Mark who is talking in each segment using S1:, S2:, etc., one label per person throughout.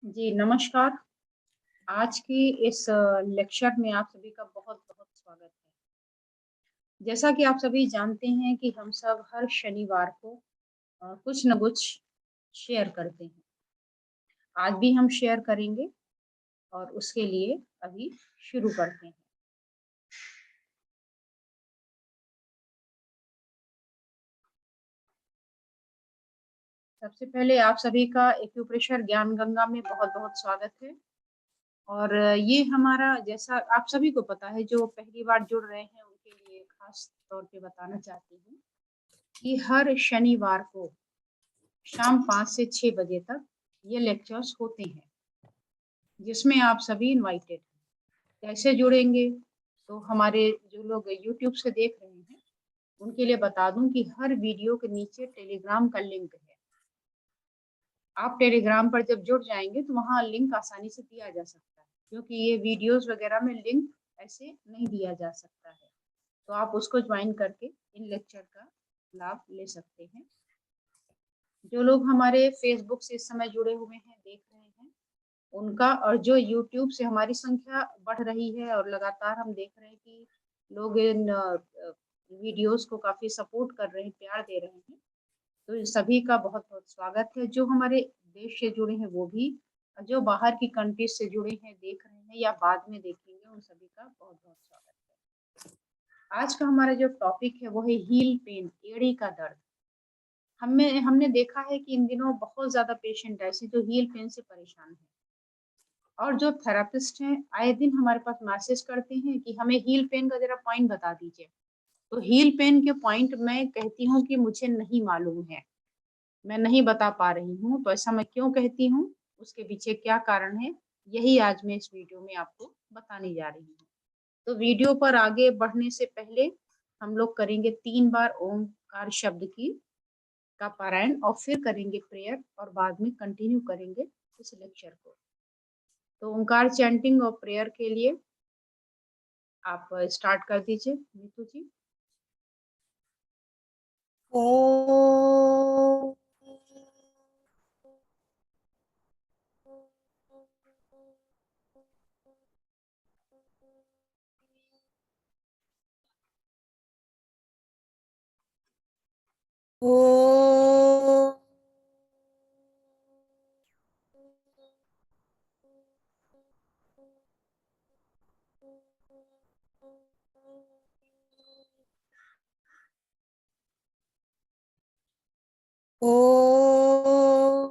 S1: जी, नमस्कार। आज की इस लेक्चर में आप सभी का बहुत-बहुत स्वागत है। जैसा कि आप सभी जानते हैं कि हम सब हर शनिवार को कुछ न कुछ शेयर करते हैं। आज भी हम शेयर करेंगे और उसके लिए अभी शुरू करते हैं। सबसे पहले आप सभी का एक्यूप्रेशर ज्ञान गंगा में बहुत-बहुत स्वागत है। और ये हमारा जैसा आप सभी को पता है जो पहली बार जुड़ रहे हैं उनके लिए खास तौर पे बताना चाहती हूँ कि हर शनिवार को शाम 5 से 6 बजे तक ये लेक्चर्स होते हैं, जिसमें आप सभी इनवाइटेड हैं। कैसे जुड़ेंगे? तो हमारे जो लोग यूट्यूब से देख रहे हैं, उनके लिए बता दूँ कि हर वीडियो के नीचे टेलीग्राम का लिंक है। आप टेलीग्राम पर जब जुड़ जाएँगे तो वहाँ लिंक आसानी से दिया जा सकता है, क्योंकि ये वीडियोज़ वगैरह में लिंक ऐसे नहीं दिया जा सकता है। तो आप उसको जॉइन करके इन लेक्चर का लाभ ले सकते हैं। जो लोग हमारे फेसबुक से इस समय जुड़े हुए हैं, देख रहे हैं, उनका और जो यूट्यूब से हमारी संख्या बढ़ रही है और लगातार हम देख रहे हैं कि लोग इन वीडियोज़ को काफ़ी सपोर्ट कर रहे हैं, प्यार दे रहे हैं। तो इन सभी का बहुत-बहुत स्वागत है। जो हमारे देश से जुड़े हैं वो भी, और जो बाहर की कंट्रीज़ से जुड़े हैं, देख रहे हैं या बाद में देखेंगे, उन सभी का बहुत-बहुत स्वागत है। आज का हमारा जो टॉपिक है वो है हील पेन, एड़ी का दर्द। हमने देखा है कि इन दिनों बहुत ज़्यादा पेशेंट ऐसे जो हील पेन से परेशान हैं। और जो थेरेपिस्ट हैं, आए दिन हमारे पास मैसेज करते हैं कि हमें हील पेन का ज़रा पॉइंट बता दीजिए। तो हील पेन के पॉइंट मैं कहती हूँ कि मुझे नहीं मालूम है, मैं नहीं बता पा रही हूँ। तो ऐसा मैं क्यों कहती हूँ, उसके पीछे क्या कारण है, यही आज मैं इस वीडियो में आपको बताने जा रही हूँ। तो वीडियो पर आगे बढ़ने से पहले हम लोग करेंगे 3 बार ओमकार शब्द की का पारायण और फिर करेंगे प्रेयर और बाद में कंटिन्यू करेंगे इस लेक्चर को। तो ओंकार चैंटिंग और प्रेयर के लिए आप स्टार्ट कर दीजिए नीतू जी।
S2: ओम ओम ओम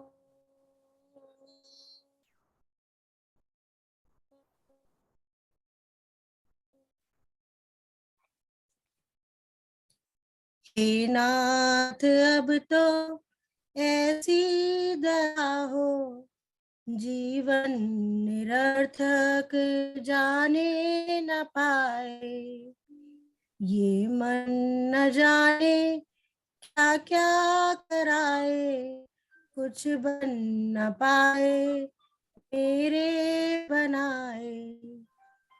S2: हे नाथ अब तो ऐसी दया हो, जीवन निरर्थक जाने न पाए। ये मन न जाने क्या क्या कराए, कुछ बन न पाए मेरे बनाए।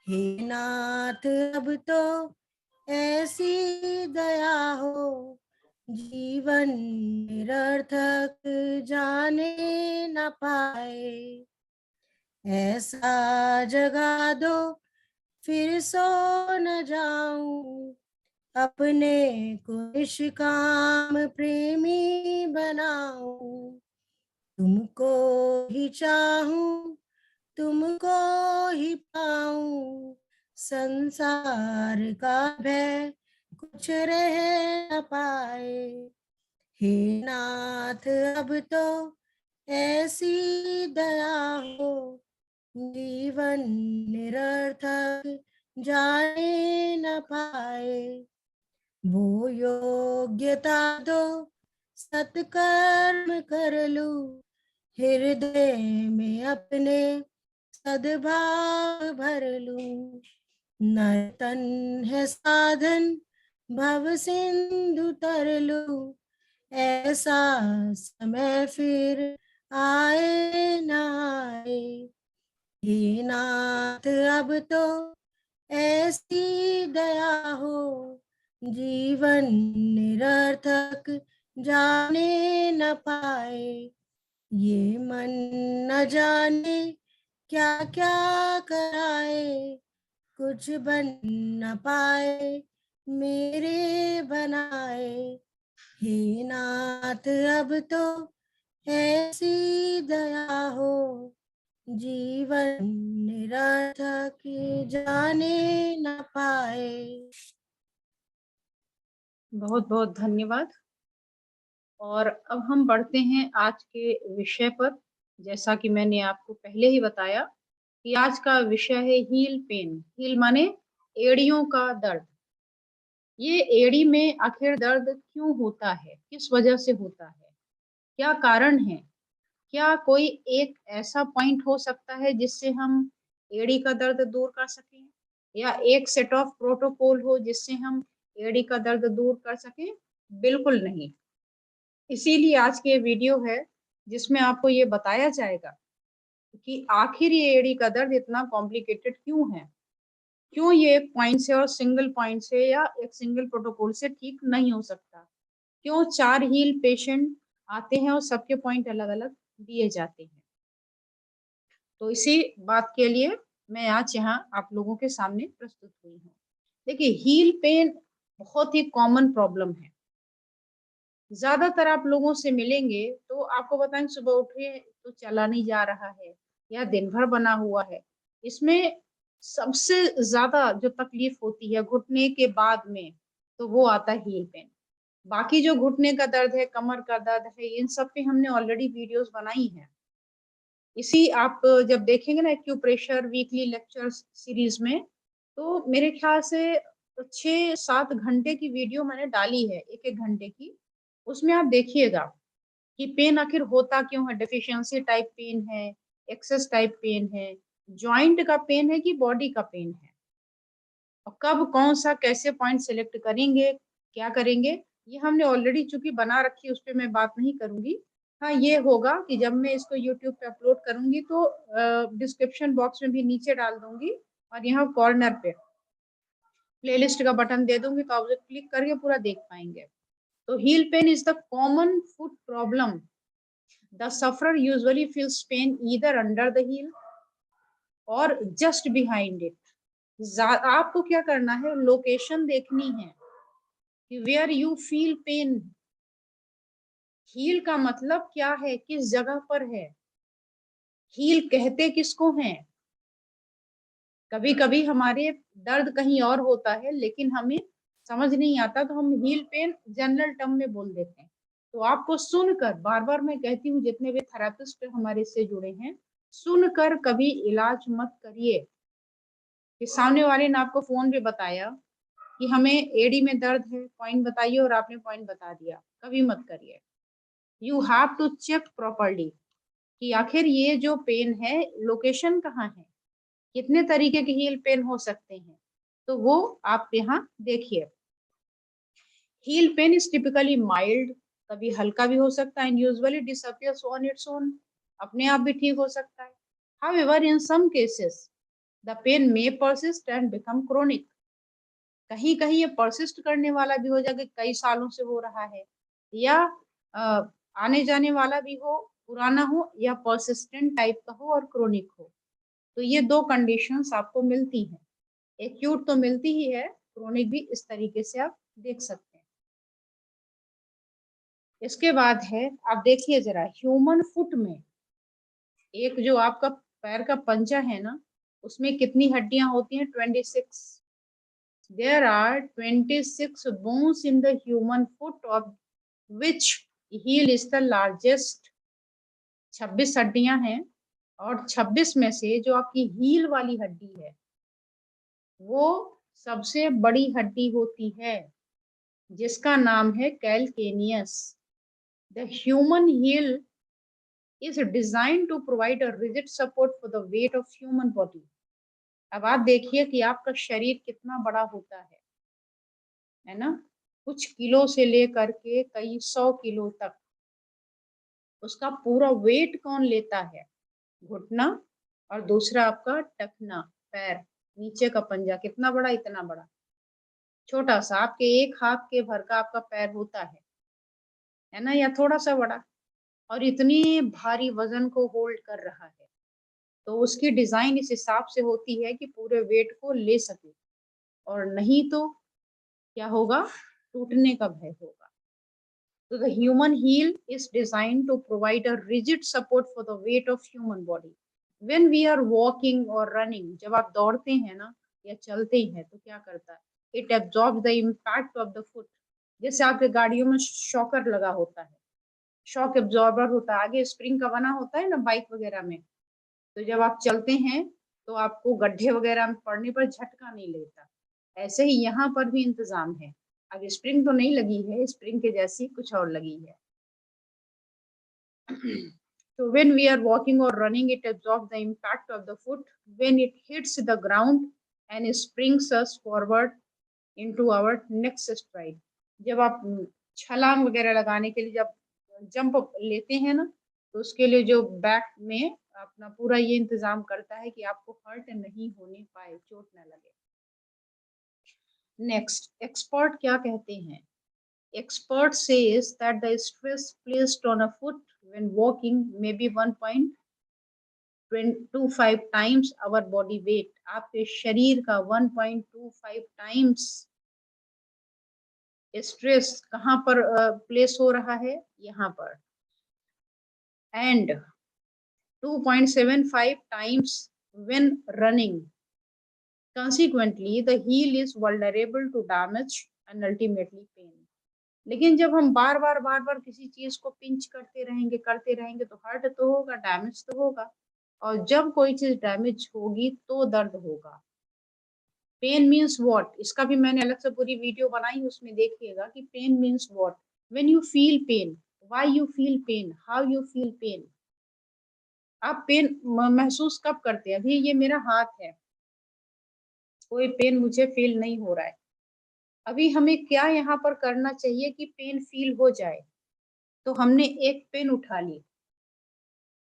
S2: हे नाथ अब तो ऐसी दया हो, जीवन निरर्थक जाने न पाए। ऐसा जगा दो फिर सो न जाऊं, अपने को निष्काम प्रेमी बनाऊं। तुमको ही चाहूं, तुमको ही पाऊं, संसार का भय कुछ रह न पाए। हे नाथ अब तो ऐसी दया हो, जीवन निरर्थक जाने न पाए। वो योग्यता दो सत्कर्म कर लूं, हृदय में अपने सद्भाव भर लूं। नर्तन है साधन भव सिंधु तर लूं, ऐसा समय फिर आए न आए। हे नाथ अब तो ऐसी दया हो, जीवन निरर्थक जाने न पाए। ये मन न जाने क्या क्या कराए, कुछ बन न पाए मेरे बनाए। हे नाथ अब तो ऐसी दया हो, जीवन निरर्थक जाने न पाए।
S1: बहुत बहुत धन्यवाद। और अब हम बढ़ते हैं आज के विषय पर। जैसा कि मैंने आपको पहले ही बताया कि आज का विषय है हील पेन। हील माने एड़ियों का दर्द। ये एड़ी में आखिर दर्द क्यों होता है, किस वजह से होता है, क्या कारण है? क्या कोई एक ऐसा पॉइंट हो सकता है जिससे हम एड़ी का दर्द दूर कर सकें, या एक सेट ऑफ प्रोटोकॉल हो जिससे हम एड़ी का दर्द दूर कर सकें? बिल्कुल नहीं। इसीलिए आज की ये वीडियो है जिसमें आपको ये बताया जाएगा कि आखिर ये एड़ी का दर्द इतना कॉम्प्लिकेटेड क्यों है, क्यों ये एक पॉइंट से और सिंगल पॉइंट से या एक सिंगल प्रोटोकॉल से ठीक नहीं हो सकता, क्यों 4 हील पेशेंट आते हैं और सबके पॉइंट अलग अलग दिए जाते हैं। तो इसी बात के लिए मैं आज यहाँ आप लोगों के सामने प्रस्तुत हुई हूँ। देखिए, हील पेन बहुत ही कॉमन प्रॉब्लम है। ज्यादातर आप लोगों से मिलेंगे तो आपको बताएंगे सुबह उठे तो चला नहीं जा रहा है या दिन भर बना हुआ है। इसमें सबसे ज्यादा जो तकलीफ होती है घुटने के बाद में, तो वो आता है हील पेन। बाकी जो घुटने का दर्द है, कमर का दर्द है, इन सब पे हमने ऑलरेडी वीडियोस बनाई है। इसी आप जब देखेंगे ना एक्यूप्रेशर वीकली लेक्चर सीरीज में, तो मेरे ख्याल से 6-7 घंटे की वीडियो मैंने डाली है, एक एक घंटे की। उसमें आप देखिएगा कि पेन आखिर होता क्यों है, डेफिशिएंसी टाइप पेन है, एक्सेस टाइप पेन है, जॉइंट का पेन है कि बॉडी का पेन है, और कब कौन सा कैसे पॉइंट सेलेक्ट करेंगे, क्या करेंगे, ये हमने ऑलरेडी चूंकि बना रखी है, उस पर मैं बात नहीं करूंगी। हाँ, ये होगा कि जब मैं इसको यूट्यूब पे अपलोड करूंगी तो डिस्क्रिप्शन बॉक्स में भी नीचे डाल दूंगी, और यहाँ कॉर्नर पे प्लेलिस्ट का बटन दे दूंगी, तो आप उसे क्लिक करके पूरा देख पाएंगे। तो heel pain is the common foot problem. The sufferer usually feels pain either under the heel or just behind it. आपको क्या करना है, लोकेशन देखनी है कि where you feel pain. Heel का मतलब क्या है, किस जगह पर है, हील कहते किसको हैं। कभी कभी हमारे दर्द कहीं और होता है लेकिन हमें समझ नहीं आता, तो हम हील पेन जनरल टर्म में बोल देते हैं। तो आपको सुनकर, बार बार मैं कहती हूँ जितने भी थेरेपिस्ट हमारे से जुड़े हैं, सुनकर कभी इलाज मत करिए। कि सामने वाले ने आपको फोन पे बताया कि हमें एडी में दर्द है, पॉइंट बताइए, और आपने पॉइंट बता दिया, कभी मत करिए। You have to check properly कि आखिर ये जो पेन है लोकेशन कहाँ है, कितने तरीके के हील पेन हो सकते हैं, तो वो आप यहाँ देखिए। Heel pain is typically mild, कभी हल्का भी हो सकता है, and usually disappears on its own, अपने आप भी ठीक हो सकता है। However in some cases the pain may persist and become chronic. कहीं कहीं ये परसिस्ट करने वाला भी हो जाएगा, कई सालों से हो रहा है, या आने जाने वाला भी हो, पुराना हो, या परसिस्टेंट टाइप का हो और क्रोनिक हो। तो ये दो कंडीशंस आपको मिलती हैं। एक्यूट तो मिलती ही है, क्रोनिक भी इस तरीके से आप देख सकते हैं। इसके बाद है, आप देखिए जरा ह्यूमन फुट में, एक जो आपका पैर का पंजा है ना, उसमें कितनी हड्डियां होती हैं? 26। There are 26 bones in the human foot, of which heel is the largest। 26 हड्डियां हैं, और 26 में से जो आपकी हील वाली हड्डी है वो सबसे बड़ी हड्डी होती है, जिसका नाम है calcaneus. The human heel is designed to provide a rigid support for the weight of human body। अब आप देखिए कि आपका शरीर कितना बड़ा होता है ना, कुछ किलो से लेकर के कई 100 किलो तक, उसका पूरा वेट कौन लेता है? घुटना, और दूसरा आपका टखना, पैर, नीचे का पंजा कितना बड़ा, इतना बड़ा, छोटा सा आपके एक हाथ के भर का आपका पैर होता है ना, या थोड़ा सा बड़ा। और इतने भारी वजन को होल्ड कर रहा है, तो उसकी डिजाइन इस हिसाब से होती है कि पूरे वेट को ले सके, और नहीं तो क्या होगा, टूटने का भय होगा। So the human heel is designed to provide a rigid support for the weight of human body. When we are walking or running, जब आप दौड़ते हैं ना या चलते हैं तो क्या करता है, it absorbs the impact of the foot. जैसे आपके गाड़ियों में शॉकर लगा होता है, शॉक एब्जॉर्बर होता है, आगे स्प्रिंग का बना होता है ना बाइक वगैरह में, तो जब आप चलते हैं तो आपको गड्ढे वगैरह में पड़ने पर झटका नहीं लेता। ऐसे ही यहाँ पर भी इंतजाम है। अब स्प्रिंग तो नहीं लगी है, स्प्रिंग के जैसी कुछ और लगी है। So when we are walking or running, it absorbs the impact of the foot when it hits the ground and springs us forward into our next stride. जब आप छलांग वगैरह लगाने के लिए जब जंप लेते हैं ना, तो उसके लिए जो बैक में अपना पूरा ये इंतजाम करता है कि आपको हर्ट नहीं होने पाए, चोट ना लगे। नेक्स्ट, एक्सपर्ट क्या कहते हैं? Expert says that the stress placed on a foot when walking may be 1.25 times our body weight. आपके शरीर का 1.25 times स्ट्रेस कहाँ पर प्लेस हो रहा है, यहाँ पर, and 2.75 times when running. Consequently, the heel is vulnerable to damage and ultimately pain. लेकिन जब हम बार बार किसी चीज को पिंच करते रहेंगे तो हर्ट तो होगा, डैमेज तो होगा, और जब कोई चीज डैमेज होगी तो दर्द होगा। पेन मीन्स व्हाट, इसका भी मैंने अलग से पूरी वीडियो बनाई, उसमें देखिएगा कि pain means what, when you feel pain, why you feel pain, how you feel pain. आप पेन महसूस कब करते हैं? अभी ये मेरा हाथ है, कोई पेन मुझे फील नहीं हो रहा है, अभी हमें क्या यहाँ पर करना चाहिए कि पेन फील हो जाए? तो हमने एक पेन उठा ली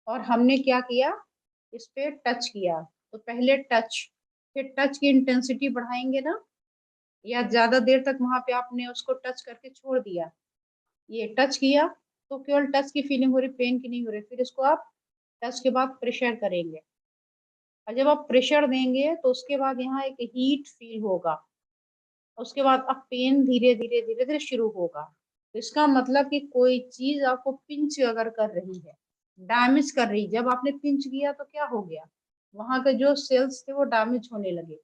S1: और हमने क्या किया, इस पे टच किया। तो पहले टच, फिर टच की इंटेंसिटी बढ़ाएंगे ना, या ज्यादा देर तक वहां पे आपने उसको टच करके छोड़ दिया, ये टच किया तो केवल टच की फीलिंग हो रही, पेन की नहीं हो रही। फिर इसको आप टच के बाद प्रेशर करेंगे, और जब आप प्रेशर देंगे तो उसके बाद यहाँ एक हीट फील होगा, उसके बाद अब पेन धीरे धीरे धीरे धीरे शुरू होगा। तो इसका मतलब कि कोई चीज आपको पिंच अगर कर रही है, डैमेज कर रही, जब आपने पिंच किया तो क्या हो गया, वहां के जो सेल्स थे वो डैमेज होने लगे।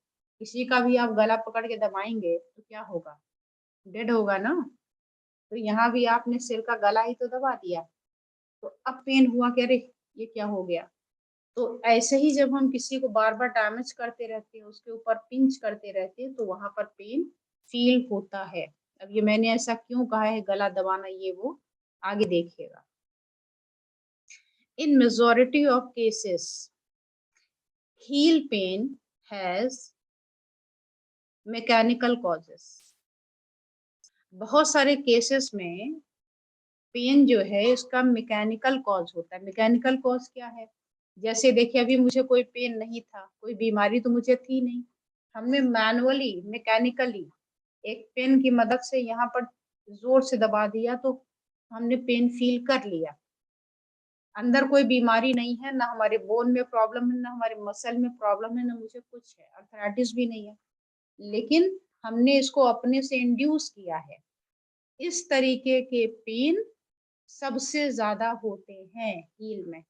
S1: किसी का भी आप गला पकड़ के दबाएंगे तो क्या होगा, डेड होगा ना। तो यहाँ भी आपने सेल का गला ही तो दबा दिया, तो अब पेन हुआ कि अरे ये क्या हो गया। तो ऐसे ही जब हम किसी को बार बार डैमेज करते रहते हैं, उसके ऊपर पिंच करते रहते हैं, तो वहां पर पेन फील होता है। अब ये मैंने ऐसा क्यों कहा है, गला दबाना, ये वो आगे देखिएगा। इन majority of cases heel pain has mechanical causes. बहुत सारे केसेस में पेन जो है इसका मैकेनिकल कॉज होता है। मैकेनिकल कॉज क्या है, जैसे देखिए अभी मुझे कोई पेन नहीं था, कोई बीमारी तो मुझे थी नहीं, हमने मैनुअली मैकेनिकली एक पेन की मदद से यहाँ पर जोर से दबा दिया तो हमने पेन फील कर लिया। अंदर कोई बीमारी नहीं है, ना हमारे बोन में प्रॉब्लम है, ना हमारे मसल में प्रॉब्लम है, ना मुझे कुछ है, अर्थराइटिस भी नहीं है, लेकिन हमने इसको अपने से इंड्यूस किया है। इस तरीके के पेन सबसे ज्यादा होते हैं हील में।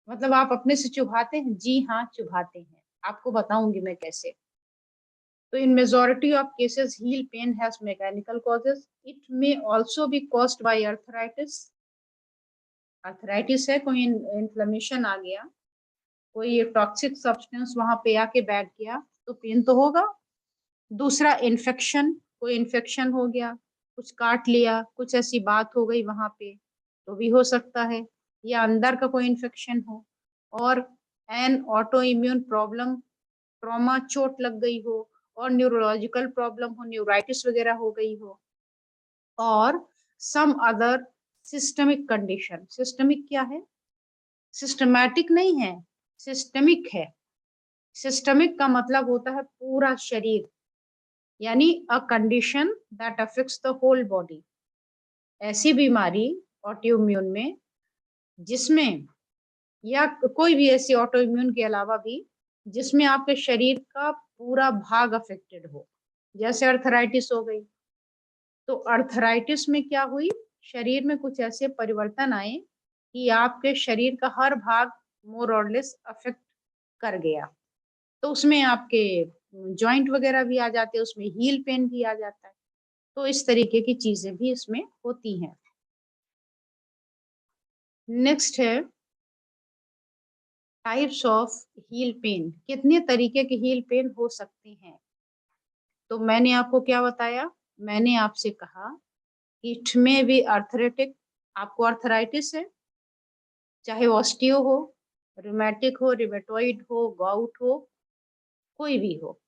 S1: मतलब आप अपने से चुभाते हैं? जी हाँ, चुभाते हैं, आपको बताऊंगी मैं कैसे। तो in majority of cases heel pain has mechanical causes. It may also be caused by arthritis. Arthritis है, कोई इन्फ्लेमेशन आ गया, कोई टॉक्सिक सब्सटेंस वहां पे आके बैठ गया तो पेन तो होगा। दूसरा इन्फेक्शन, कोई इन्फेक्शन हो गया, कुछ काट लिया, कुछ ऐसी बात हो गई वहां पे, तो भी हो सकता है, या अंदर का कोई इन्फेक्शन हो, और N auto immune problem, trauma, चोट लग गई हो, और न्यूरोलॉजिकल प्रॉब्लम हो, न्यूराइटिस वगैरह हो गई हो, और some other systemic condition. Systemic क्या है, सिस्टमैटिक नहीं है, सिस्टमिक है। सिस्टमिक का मतलब होता है पूरा शरीर, यानी a condition that affects the whole body. ऐसी बीमारी ऑटोइम्यून में, जिसमें या कोई भी ऐसी ऑटोइम्यून के अलावा भी जिसमें आपके शरीर का पूरा भाग अफेक्टेड हो, जैसे अर्थराइटिस हो गई। तो अर्थराइटिस में क्या हुई, शरीर में कुछ ऐसे परिवर्तन आए कि आपके शरीर का हर भाग मोर और लेस अफेक्ट कर गया। तो उसमें आपके जॉइंट वगैरह भी आ जाते हैं, उसमें हील पेन भी आ जाता है। तो इस तरीके की चीजें भी इसमें होती हैं। नेक्स्ट है टाइप्स ऑफ हील पेन। कितने तरीके के हील पेन हो सकते हैं? तो मैंने आपको क्या बताया, मैंने आपसे कहा कि इट में भी अर्थरेटिक, आपको अर्थराइटिस है, चाहे ऑस्टियो हो, रूमेटिक हो, रिमेटॉइड हो, गाउट हो, कोई भी हो,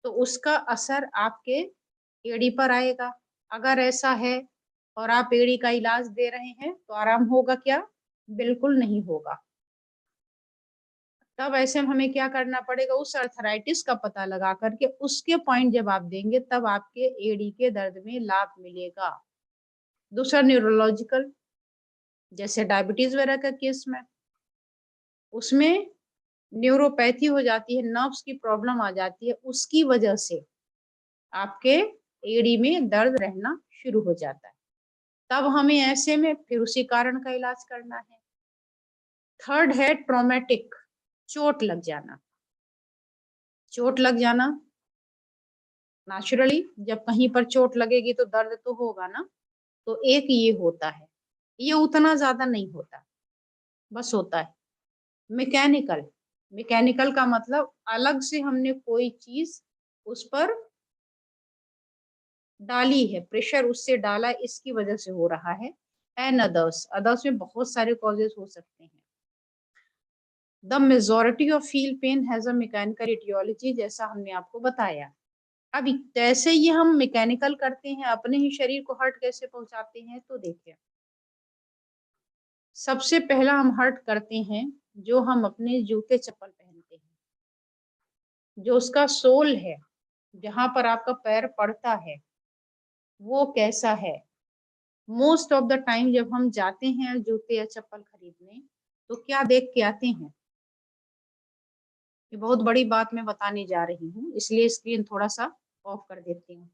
S1: तो उसका असर आपके एड़ी पर आएगा। अगर ऐसा है और आप एड़ी का इलाज दे रहे हैं तो आराम होगा क्या? बिल्कुल नहीं होगा। तब ऐसे में हमें क्या करना पड़ेगा, उस अर्थराइटिस का पता लगा करके उसके पॉइंट जब आप देंगे तब आपके एड़ी के दर्द में लाभ मिलेगा। दूसरा न्यूरोलॉजिकल, जैसे डायबिटीज वगैरह का केस में, उसमें न्यूरोपैथी हो जाती है, नर्व्स की प्रॉब्लम आ जाती है, उसकी वजह से आपके एड़ी में दर्द रहना शुरू हो जाता है। तब हमें ऐसे में फिर उसी कारण का इलाज करना है। थर्ड है ट्रॉमेटिक, चोट लग जाना। चोट लग जाना नेचुरली, जब कहीं पर चोट लगेगी तो दर्द तो होगा ना। तो एक ये होता है, ये उतना ज्यादा नहीं होता, बस होता है। मैकेनिकल, मैकेनिकल का मतलब अलग से हमने कोई चीज उस पर डाली है, प्रेशर उससे डाला, इसकी वजह से हो रहा है। एंड अदर्स, अदर्स में बहुत सारे कॉजेस हो सकते हैं। The majority of feel pain has a mechanical etiology, जैसा हमने आपको बताया। अब कैसे ये हम मैकेनिकल करते हैं, अपने ही शरीर को हर्ट कैसे पहुंचाते हैं, तो देखिए सबसे पहला हम हर्ट करते हैं जो हम अपने जूते चप्पल पहनते हैं, जो उसका सोल है, जहां पर आपका पैर पड़ता है, वो कैसा है। मोस्ट ऑफ द टाइम जब हम जाते हैं जूते या चप्पल खरीदने, तो क्या देख के आते हैं? ये बहुत बड़ी बात मैं बताने जा रही हूँ, इसलिए स्क्रीन थोड़ा सा ऑफ कर देती हूँ।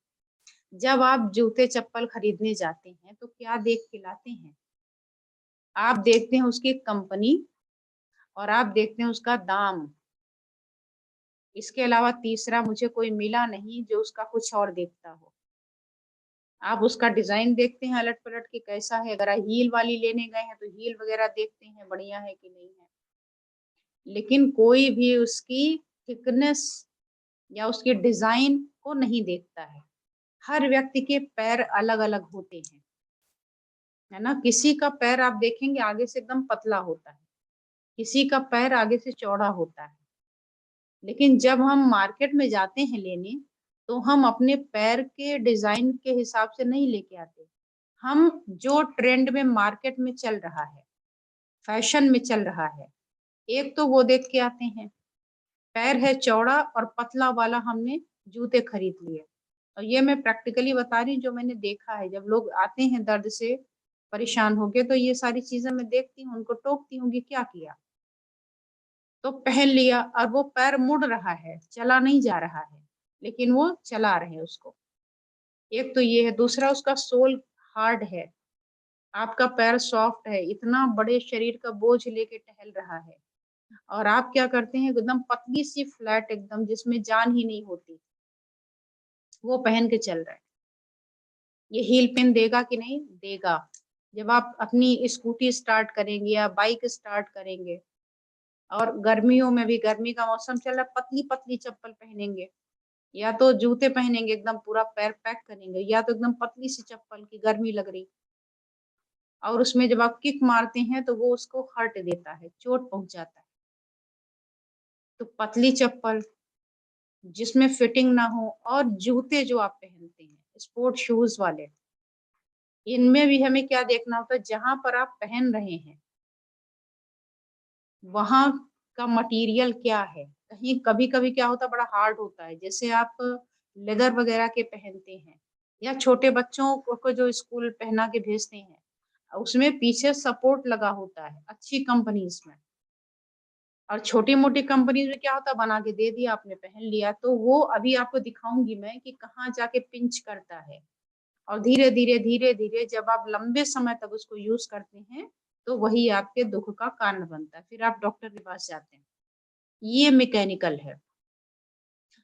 S1: जब आप जूते चप्पल खरीदने जाते हैं तो क्या देख के लाते हैं? आप देखते हैं उसकी कंपनी और आप देखते हैं उसका दाम। इसके अलावा तीसरा मुझे कोई मिला नहीं जो उसका कुछ और देखता हो। आप उसका डिजाइन देखते हैं अलट पलट के कैसा है, अगर हील वाली लेने गए हैं तो हील वगैरह देखते हैं बढ़िया है कि नहीं है। लेकिन कोई भी उसकी थिकनेस या उसके डिजाइन को नहीं देखता है। हर व्यक्ति के पैर अलग अलग होते हैं, है ना। किसी का पैर आप देखेंगे आगे से एकदम पतला होता है, किसी का पैर आगे से चौड़ा होता है। लेकिन जब हम मार्केट में जाते हैं लेने, तो हम अपने पैर के डिजाइन के हिसाब से नहीं लेके आते। हम जो ट्रेंड में मार्केट में चल रहा है, फैशन में चल रहा है, एक तो वो देख के आते हैं। पैर है चौड़ा और पतला वाला हमने जूते खरीद लिए। और ये मैं प्रैक्टिकली बता रही हूँ, जो मैंने देखा है। जब लोग आते हैं दर्द से परेशान होके, तो ये सारी चीजें मैं देखती हूँ, उनको टोकती हूँ कि क्या किया। तो पहन लिया और वो पैर मुड़ रहा है, चला नहीं जा रहा है, लेकिन वो चला रहे हैं उसको। एक तो ये है। दूसरा, उसका सोल हार्ड है। आपका पैर सॉफ्ट है, इतना बड़े शरीर का बोझ लेके टहल रहा है, और आप क्या करते हैं, एकदम पतली सी फ्लैट, एकदम जिसमें जान ही नहीं होती, वो पहन के चल रहा है। ये हील पिन देगा कि नहीं? देगा। जब आप अपनी स्कूटी स्टार्ट करेंगे या बाइक स्टार्ट करेंगे, और गर्मियों में भी, गर्मी का मौसम चल रहा है, पतली पतली चप्पल पहनेंगे, या तो जूते पहनेंगे एकदम पूरा पैर पैक करेंगे, या तो एकदम पतली सी चप्पल की गर्मी लग रही, और उसमें जब आप किक मारते हैं तो वो उसको हर्ट देता है, चोट पहुंचाता है। तो पतली चप्पल जिसमें फिटिंग ना हो, और जूते जो आप पहनते हैं स्पोर्ट शूज वाले, इनमें भी हमें क्या देखना होता है, जहां पर आप पहन रहे हैं वहां का मटेरियल क्या है। कहीं कभी कभी क्या होता है, बड़ा हार्ड होता है, जैसे आप लेदर वगैरह के पहनते हैं, या छोटे बच्चों को जो स्कूल पहना के भेजते हैं, उसमें पीछे सपोर्ट लगा होता है अच्छी कंपनीज में। और छोटी-मोटी कंपनीज में क्या होता है, बना के दे दिया, आपने पहन लिया। तो वो अभी आपको दिखाऊँगी मैं कि कहाँ जाके पिंच करता है। और धीरे-धीरे, धीरे-धीरे जब आप लंबे समय तक उसको यूज़ करते हैं, तो वही आपके दुःख का कारण बनता है। फिर आप डॉक्टर के पास जाते हैं। ये मैकेनिकल है।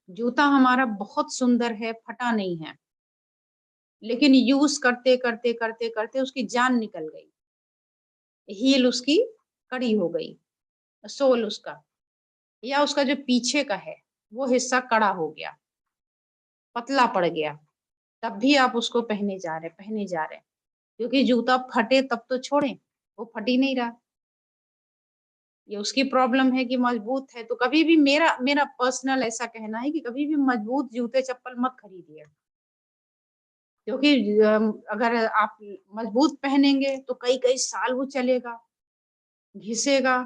S1: जूता हमारा बहुत सुंदर है, फटा नहीं है। लेकिन यूज़ करते, करते, करते, करते उसकी जान निकल गई। हील उसकी कड़ी हो गई, सोल उसका, या उसका जो पीछे का है, वो हिस्सा कड़ा हो गया, पतला पड़ गया। तब भी आप उसको पहने जा रहे हैं, पहने जा रहे हैं। क्योंकि जूता फटे तब तो छोड़ें, वो फट ही नहीं रहा। ये उसकी प्रॉब्लम है कि मजबूत है। तो कभी भी मेरा मेरा पर्सनल ऐसा कहना है कि कभी भी मजबूत जूते-चप्पल मत खरीदिए। क्योंकि अगर आप मजबूत पहनेंगे तो कई-कई साल वो चलेगा, घिसेगा,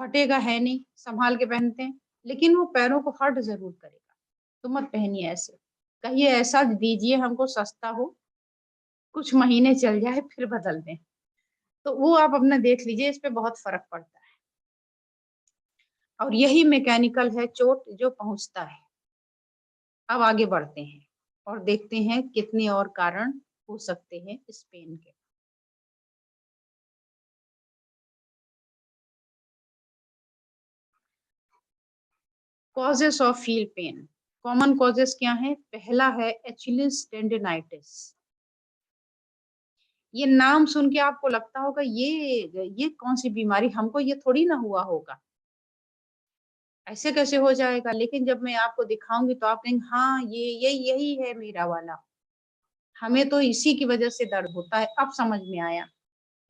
S1: फटेगा है नहीं, संभाल के पहनते हैं, लेकिन वो पैरों को हर्ट ज़रूर करेगा। तो मत पहनिए ऐसे। कहिए ऐसा दीजिए हमको सस्ता हो, कुछ महीने चल जाए फिर बदल दें। तो वो आप अपना देख लीजिए, इस पे बहुत फ़र्क पड़ता है। और यही मैकेनिकल है चोट जो पहुँचता है। अब आगे बढ़ते हैं और देखते हैं कितने और कारण हो सकते हैं इस पेन के। Causes of heal pen. Common causes क्या हैं? पहला है एचिलिस टेंडिनाइटिस। ये नाम सुन के आपको लगता होगा ये कौन सी बीमारी, हमको ये थोड़ी ना हुआ होगा, ऐसे कैसे हो जाएगा? लेकिन जब मैं आपको दिखाऊंगी तो आप कहेंगे हाँ ये यही यही है मेरा वाला, हमें तो इसी की वजह से दर्द होता है। अब समझ में आया।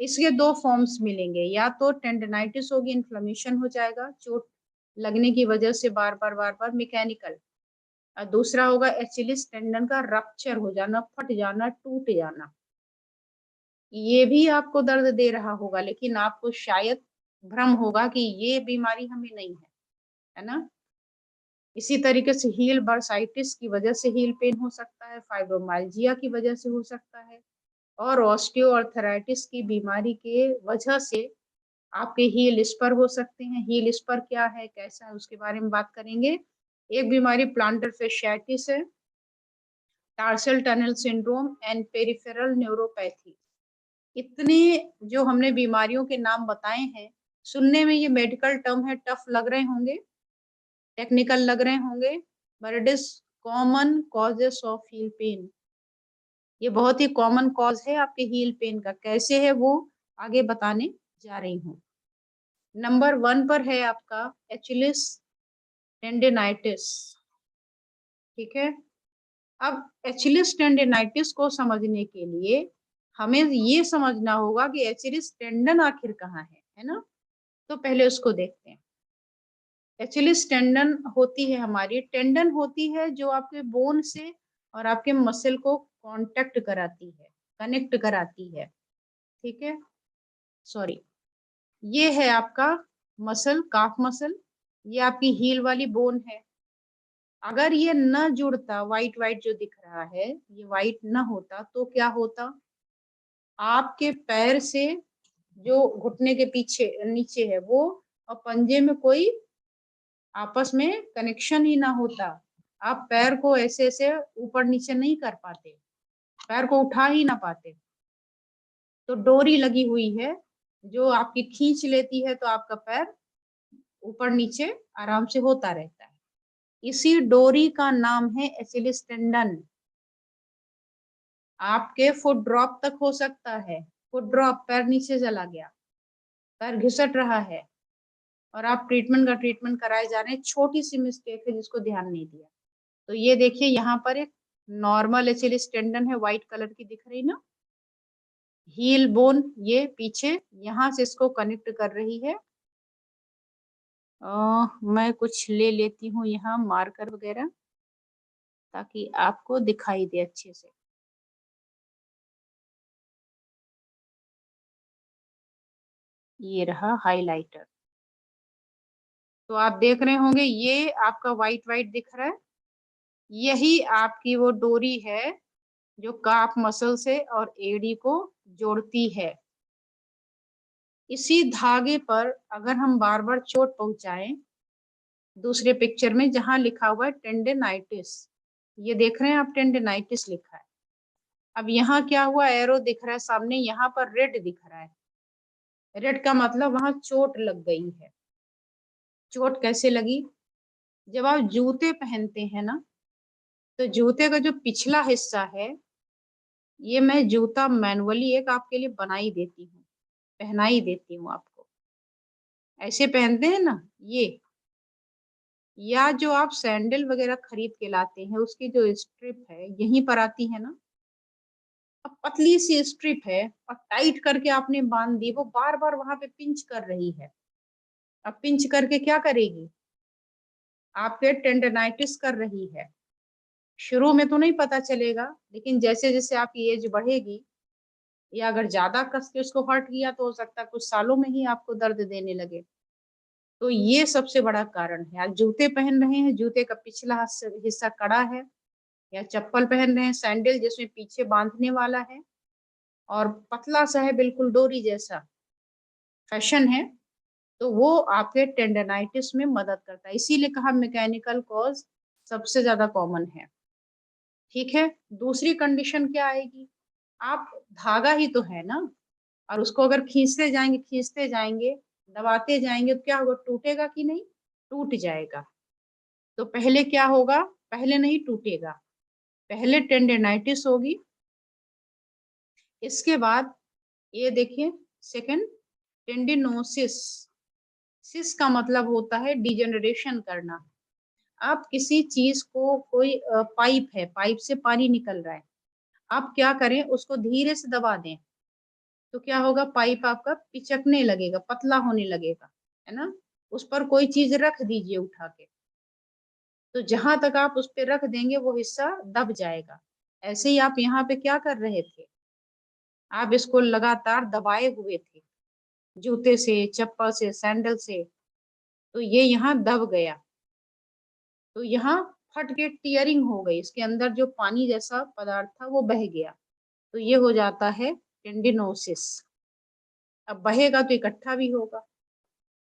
S1: इसके दो फॉर्म्स मिलेंगे, या तो टेंडिनाइटिस होगी, इन्फ्लेमेशन हो जाएगा चोट लगने की वजह से बार बार मैकेनिकल। और दूसरा होगा एचिलिस टेंडन का रप्चर हो जाना, फट जाना, टूट जाना। ये भी आपको दर्द दे रहा होगा, लेकिन आपको शायद भ्रम होगा कि ये बीमारी हमें नहीं है ना? इसी तरीके से हील बर्साइटिस की वजह से हील पेन हो सकता है, फाइब्रोमाइल्जिया की वजह से हो सकता है, और ऑस्टियोआर्थराइटिस की बीमारी के वजह से आपके हील स्पर हो सकते हैं। हील स्पर क्या है, कैसा है, उसके बारे में बात करेंगे। एक बीमारी प्लांटर fasciitis है, tarsal tunnel syndrome and peripheral neuropathy. इतने जो हमने बीमारियों के नाम बताए हैं, सुनने में ये मेडिकल टर्म है, टफ लग रहे होंगे, टेक्निकल लग रहे होंगे, but it is common causes of heal pen. ये बहुत ही कॉमन कॉज है आपके हील पेन का। कैसे है वो आगे बताने जा रही हूँ। नंबर 1 पर है आपका एचिलिस टेंडिनाइटिस। ठीक है। अब एचिलिस टेंडिनाइटिस को समझने के लिए हमें ये समझना होगा कि एचिलिस टेंडन आखिर कहाँ है ना? तो पहले उसको देखते हैं। एचिलिस टेंडन होती है हमारी, टेंडन होती है जो आपके बोन से और आपके मसल को कांटेक्ट कराती है, कनेक्ट कराती है। ठीक है, सॉरी, ये है आपका मसल, काफ मसल, ये आपकी हील वाली बोन है। अगर ये न जुड़ता, व्हाइट व्हाइट जो दिख रहा है, ये व्हाइट न होता तो क्या होता? आपके पैर से जो घुटने के पीछे नीचे है वो और पंजे में कोई आपस में कनेक्शन ही ना होता। आप पैर को ऐसे ऐसे ऊपर नीचे नहीं कर पाते, पैर को उठा ही ना पाते। तो डोरी लगी हुई है जो आपकी खींच लेती है, तो आपका पैर ऊपर नीचे आराम से होता रहता है। इसी डोरी का नाम है एचिलिस टेंडन। आपके फुट ड्रॉप तक हो सकता है, फुट ड्रॉप, पैर नीचे चला गया, पैर घिसट रहा है, और आप ट्रीटमेंट कराए जा रहे हैं, छोटी सी मिस्टेक है जिसको ध्यान नहीं दिया। तो ये देखिए यहाँ पर एक नॉर्मल एचिलिस टेंडन है, व्हाइट कलर की दिख रही ना, हील बोन ये पीछे यहाँ से इसको कनेक्ट कर रही है। मैं कुछ ले लेती हूँ यहाँ मार्कर वगैरह ताकि आपको दिखाई दे अच्छे से। ये रहा हाइलाइटर। तो आप देख रहे होंगे ये आपका व्हाइट व्हाइट दिख रहा है, यही आपकी वो डोरी है जो काफ मसल से और एड़ी को जोड़ती है। इसी धागे पर अगर हम बार बार चोट पहुंचाएं, दूसरे पिक्चर में जहां लिखा हुआ है टेंडेनाइटिस, ये देख रहे हैं आप, टेंडेनाइटिस लिखा है। अब यहाँ क्या हुआ, एरो दिख रहा है सामने, यहाँ पर रेड दिख रहा है। रेड का मतलब वहां चोट लग गई है। चोट कैसे लगी? जब आप जूते पहनते हैं ना, तो जूते का जो पिछला हिस्सा है, ये मैं जूता मैनुअली एक आपके लिए बनाई देती हूँ, पहनाई देती हूँ आपको। ऐसे पहनते हैं ना ये, या जो आप सैंडल वगैरह खरीद के लाते हैं, उसकी जो स्ट्रिप है यहीं पर आती है ना, अब पतली सी स्ट्रिप है और टाइट करके आपने बांध दी, वो बार बार वहां पे पिंच कर रही है। अब पिंच करके क्या करेगी? आपके टेंडनाइटिस कर रही है। शुरू में तो नहीं पता चलेगा, लेकिन जैसे जैसे आपकी एज बढ़ेगी, या अगर ज्यादा कस के उसको हर्ट किया तो हो सकता है कुछ सालों में ही आपको दर्द देने लगे। तो ये सबसे बड़ा कारण है। आप जूते पहन रहे हैं, जूते का पिछला हिस्सा कड़ा है, या चप्पल पहन रहे हैं सैंडल जिसमें पीछे बांधने वाला है और पतला सा है, बिल्कुल डोरी जैसा फैशन है, तो वो आपके टेंडनाइटिस में मदद करता है। इसीलिए कहा मैकेनिकल कॉज सबसे ज्यादा कॉमन है। ठीक है, दूसरी कंडीशन क्या आएगी? आप धागा ही तो है ना, और उसको अगर खींचते जाएंगे, दबाते जाएंगे, तो क्या होगा? टूटेगा कि नहीं? टूट जाएगा। तो पहले क्या होगा? पहले नहीं टूटेगा, पहले टेंडेनाइटिस होगी, इसके बाद ये देखिए सेकंड टेंडिनोसिस। सिस का मतलब होता है डिजेनरेशन करना। आप किसी चीज को, कोई पाइप है, पाइप से पानी निकल रहा है, आप क्या करें, उसको धीरे से दबा दें, तो क्या होगा? पाइप आपका पिचकने लगेगा, पतला होने लगेगा, है ना। उस पर कोई चीज रख दीजिए उठा के, तो जहां तक आप उस पर रख देंगे वो हिस्सा दब जाएगा। ऐसे ही आप यहाँ पे क्या कर रहे थे? आप इसको लगातार दबाए हुए थे, जूते से, चप्पल से, सैंडल से, तो ये यहाँ दब गया, तो यहाँ फट के टीयरिंग हो गई, इसके अंदर जो पानी जैसा पदार्थ था वो बह गया, तो ये हो जाता है टेंडिनोसिस। अब बहेगा तो इकट्ठा भी होगा,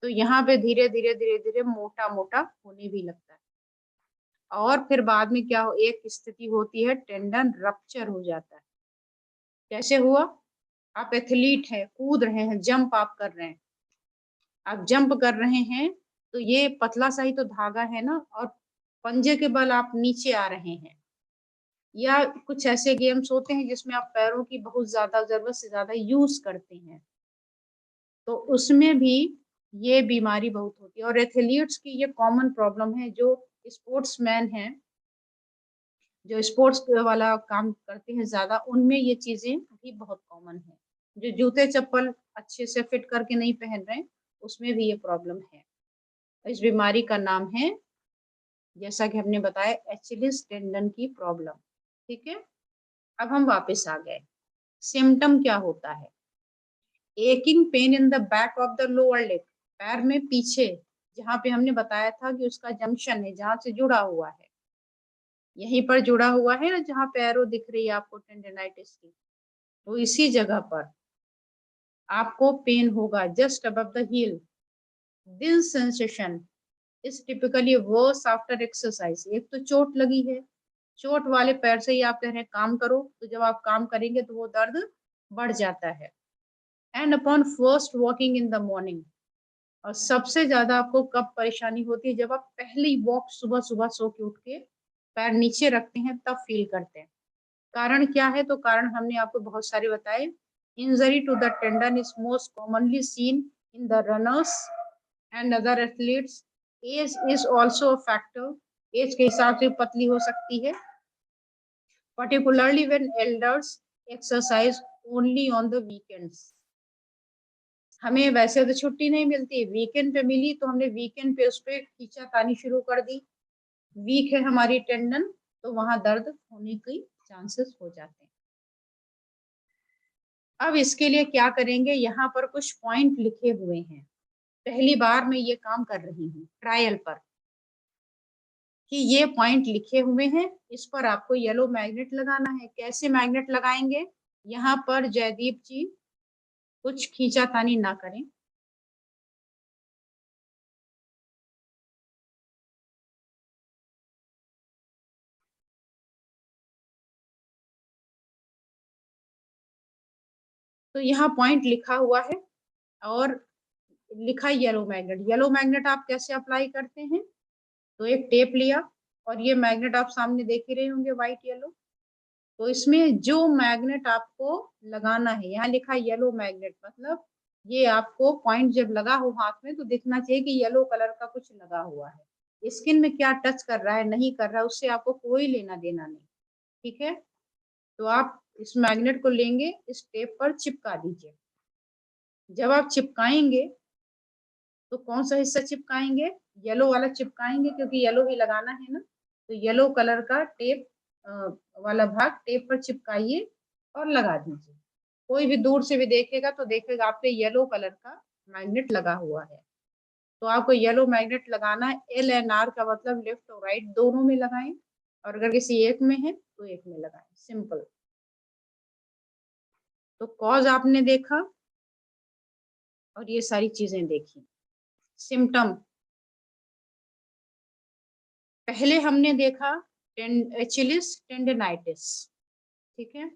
S1: तो यहाँ पे धीरे धीरे धीरे धीरे मोटा मोटा होने भी लगता है। और फिर बाद में क्या हो, एक स्थिति होती है टेंडन रप्चर हो जाता है। कैसे हुआ? आप एथलीट है, कूद रहे हैं, जंप आप कर रहे हैं, आप जंप कर रहे हैं, तो ये पतला सा ही तो धागा है ना, और पंजे के बल आप नीचे आ रहे हैं। या कुछ ऐसे गेम्स होते हैं जिसमें आप पैरों की बहुत ज्यादा, जरूरत से ज्यादा यूज करते हैं, तो उसमें भी ये बीमारी बहुत होती है। और एथलीट्स की ये कॉमन प्रॉब्लम है, जो स्पोर्ट्समैन हैं, जो स्पोर्ट्स वाला काम करते हैं ज्यादा, उनमें ये चीजें भी बहुत कॉमन है। जो जूते चप्पल अच्छे से फिट करके नहीं पहन रहे, उसमें भी ये प्रॉब्लम है। इस बीमारी का नाम है, जैसा कि हमने बताया, एचिलिस टेंडन की प्रॉब्लम। ठीक है, अब हम वापस आ गए। सिम्टम क्या होता है? Aching pain in the back of the lower leg, पैर में पीछे, जहाँ पे हमने बताया था कि उसका जंक्शन है, जहाँ से जुड़ा हुआ है, यहीं पर जुड़ा हुआ है ना, जहाँ पे एरो दिख रही है आपको टेंडेनाइटिस की, तो इसी जगह पर आपको पेन होगा, just above the heel. This sensation is typically worse after exercise. एक तो चोट लगी है, चोट वाले पैर से ही आप कह रहे हैं काम करो, तो जब आप काम करेंगे तो वो दर्द बढ़ जाता है। And upon first walking in the morning, और सबसे ज्यादा आपको कब परेशानी होती है? जब आप पहली वॉक सुबह सुबह सो के उठ के पैर नीचे रखते हैं, तब फील करते हैं। कारण क्या है? तो कारण हमने आपको बहुत सारे बताए। Injury to the tendon is most commonly seen in the runners and other athletes. Age is also a factor, age के हिसाब से पतली हो सकती है, particularly when elders exercise only on the weekends। हमें वैसे तो छुट्टी नहीं मिलती, वीकेंड पे मिली तो हमने वीकेंड पे उस पर खींचातानी शुरू कर दी। वीक है हमारी टेंडन, तो वहां दर्द होने की चांसेस हो जाते हैं। अब इसके लिए क्या करेंगे? यहाँ पर कुछ पॉइंट लिखे हुए हैं, पहली बार मैं ये काम कर रही हूँ ट्रायल पर, कि ये पॉइंट लिखे हुए हैं, इस पर आपको येलो मैग्नेट लगाना है। कैसे मैग्नेट लगाएंगे? यहाँ पर जयदीप जी कुछ खींचातानी ना करें। तो यहाँ पॉइंट लिखा हुआ है और लिखा है येलो मैग्नेट। येलो मैग्नेट आप कैसे अप्लाई करते हैं? तो एक टेप लिया और ये मैग्नेट आप सामने देख ही रहे होंगे, व्हाइट येलो। तो इसमें जो मैग्नेट आपको लगाना है, यहाँ लिखा है येलो मैग्नेट, मतलब ये आपको पॉइंट जब लगा हो हाथ में तो दिखना चाहिए कि येलो कलर का कुछ लगा हुआ है। स्किन में क्या टच कर रहा है नहीं कर रहा है उससे आपको कोई लेना देना नहीं, ठीक है। तो आप इस मैग्नेट को लेंगे, इस टेप पर चिपका दीजिए। जब आप चिपकाएंगे तो कौन सा हिस्सा चिपकाएंगे? येलो वाला चिपकाएंगे, क्योंकि येलो ही लगाना है ना। तो येलो कलर का टेप वाला भाग टेप पर चिपकाइए और लगा दीजिए। कोई भी दूर से भी देखेगा तो देखेगा आपके येलो कलर का मैग्नेट लगा हुआ है। तो आपको येलो मैग्नेट लगाना है। एल एंड आर का मतलब लेफ्ट और राइट दोनों में लगाएं, और अगर किसी एक में है तो एक में लगाएं, सिंपल। तो कॉज आपने देखा और ये सारी चीजें देखी। सिम्टम पहले हमने देखा एचिलिस टेंडिनाइटिस, ठीक है।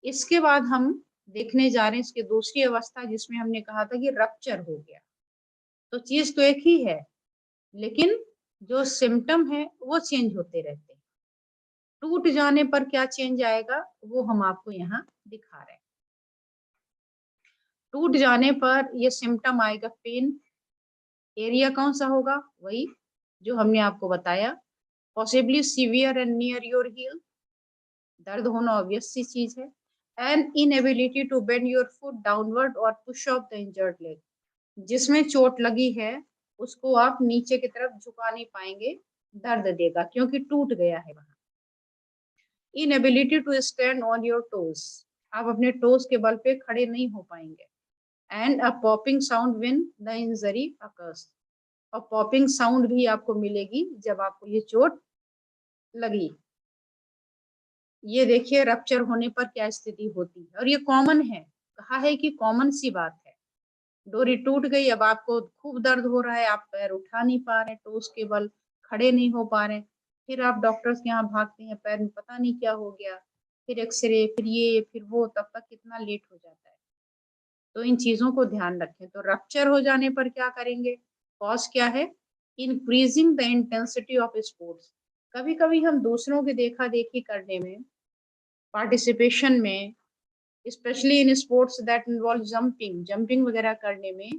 S1: इसके बाद हम देखने जा रहे हैं इसकी दूसरी अवस्था, जिसमें हमने कहा था कि रप्चर हो गया। तो चीज तो एक ही है, लेकिन जो सिम्टम है वो चेंज होते रहते हैं। टूट जाने पर क्या चेंज आएगा वो हम आपको यहाँ दिखा रहे हैं। टूट जाने पर ये सिम्टम आएगा पेन। एरिया कौन सा होगा? वही जो हमने आपको बताया, possibly severe and near your heel, दर्द होना ऑब्वियस सी चीज है। And inability to bend your foot downward और push off the injured leg, जिसमें चोट लगी है उसको आप नीचे की तरफ झुका नहीं पाएंगे, दर्द देगा क्योंकि टूट गया है वहां। Inability to stand on your toes, आप अपने टोज के बल पे खड़े नहीं हो पाएंगे। And a popping sound when the injury occurs, और पॉपिंग साउंड भी आपको मिलेगी जब आपको ये चोट लगी। ये देखिए रप्चर होने पर क्या स्थिति होती है, और ये कॉमन है, कहा है कि कॉमन सी बात है। डोरी टूट गई, अब आपको खूब दर्द हो रहा है, आप पैर उठा नहीं पा रहे, टोस के बल खड़े नहीं हो पा रहे, फिर आप डॉक्टर्स के यहाँ भागते हैं, पैर में पता नहीं क्या हो गया, फिर एक्सरे, फिर ये फिर वो, तब तक कितना लेट हो जाता है। तो इन चीजों को ध्यान रखें। तो रप्चर हो जाने पर क्या करेंगे? कॉज क्या है? Increasing the intensity of sports. कभी कभी हम दूसरों की देखा देखी करने में, पार्टिसिपेशन में, specially in sports that involve jumping, jumping वगैरह करने में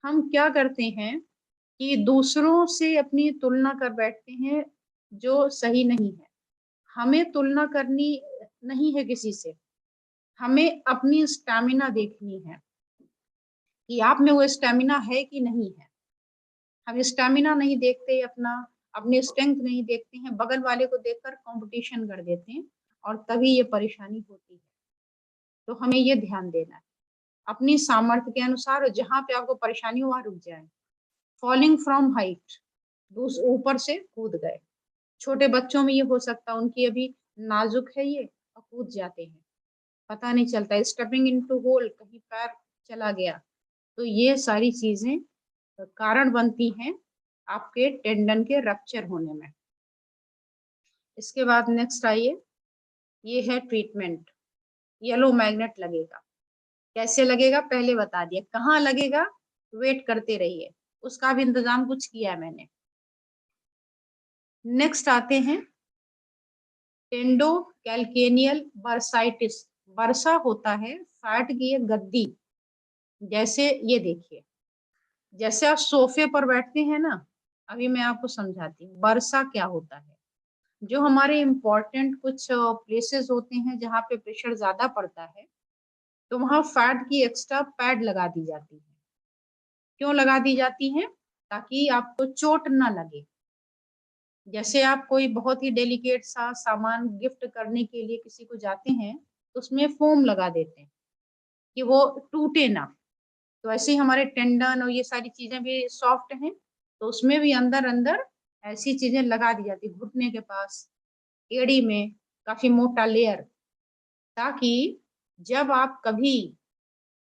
S1: हम क्या करते हैं कि दूसरों से अपनी तुलना कर बैठते हैं, जो सही नहीं है। हमें तुलना करनी नहीं है किसी से, हमें अपनी स्टैमिना देखनी है कि आप में वो स्टैमिना है कि नहीं है। हम स्टैमिना नहीं देखते अपना, अपनी स्ट्रेंथ नहीं देखते हैं, बगल वाले को देखकर कंपटीशन कर देते हैं, और तभी ये परेशानी होती है। तो हमें ये ध्यान देना है अपनी सामर्थ्य के अनुसार, और जहां पे आपको परेशानी हो वहां रुक जाए। फॉलिंग फ्रॉम हाइट, ऊपर से कूद गए। छोटे बच्चों में ये हो सकता है, उनकी अभी नाजुक है ये, और कूद जाते हैं, पता नहीं चलता। स्टेपिंग इनटू होल, कहीं पैर चला गया। तो ये सारी चीजें कारण बनती हैं आपके टेंडन के रप्चर होने में। इसके बाद नेक्स्ट आइए, ये है ट्रीटमेंट। येलो मैग्नेट लगेगा, कैसे लगेगा पहले बता दिया, कहाँ लगेगा वेट करते रहिए, उसका भी इंतजाम कुछ किया है मैंने। नेक्स्ट आते हैं टेंडो कैल्केनियल बर्साइटिस। बर्सा होता है फैट की एक गद्दी, जैसे ये देखिए, जैसे आप सोफे पर बैठते हैं ना, अभी मैं आपको समझाती हूँ बर्सा क्या होता है। जो हमारे इम्पोर्टेंट कुछ प्लेसेस होते हैं जहाँ पे प्रेशर ज्यादा पड़ता है, तो वहां फैट की एक्स्ट्रा पैड लगा दी जाती है। क्यों लगा दी जाती है? ताकि आपको चोट ना लगे। जैसे आप कोई बहुत ही डेलिकेट सा सामान गिफ्ट करने के लिए किसी को जाते हैं, तो उसमें फोम लगा देते हैं कि वो टूटे ना। तो ऐसे ही हमारे टेंडन और ये सारी चीजें भी सॉफ्ट हैं, तो उसमें भी अंदर अंदर ऐसी चीजें लगा दी जाती, घुटने के पास, एड़ी में काफी मोटा लेयर, ताकि जब आप कभी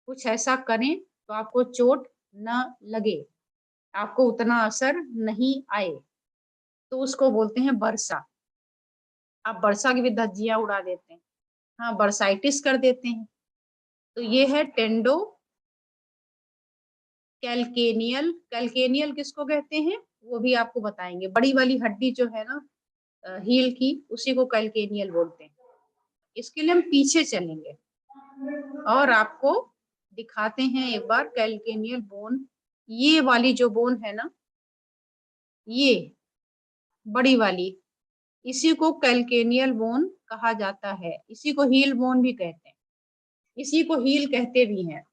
S1: कुछ ऐसा करें तो आपको चोट न लगे, आपको उतना असर नहीं आए, तो उसको बोलते हैं बरसा। आप बरसा की भी धज्जियां उड़ा देते हैं, हाँ बरसाइटिस कर देते हैं। तो ये है टेंडो कैल्केनियल। कैल्केनियल किसको कहते हैं वो भी आपको बताएंगे। बड़ी वाली हड्डी जो है ना हील की, उसी को कैल्केनियल बोलते हैं। इसके लिए हम पीछे चलेंगे और आपको दिखाते हैं एक बार कैल्केनियल बोन। ये वाली जो बोन है ना, ये बड़ी वाली, इसी को कैल्केनियल बोन कहा जाता है। इसी को हील बोन भी कहते हैं, इसी को हील कहते भी हैं।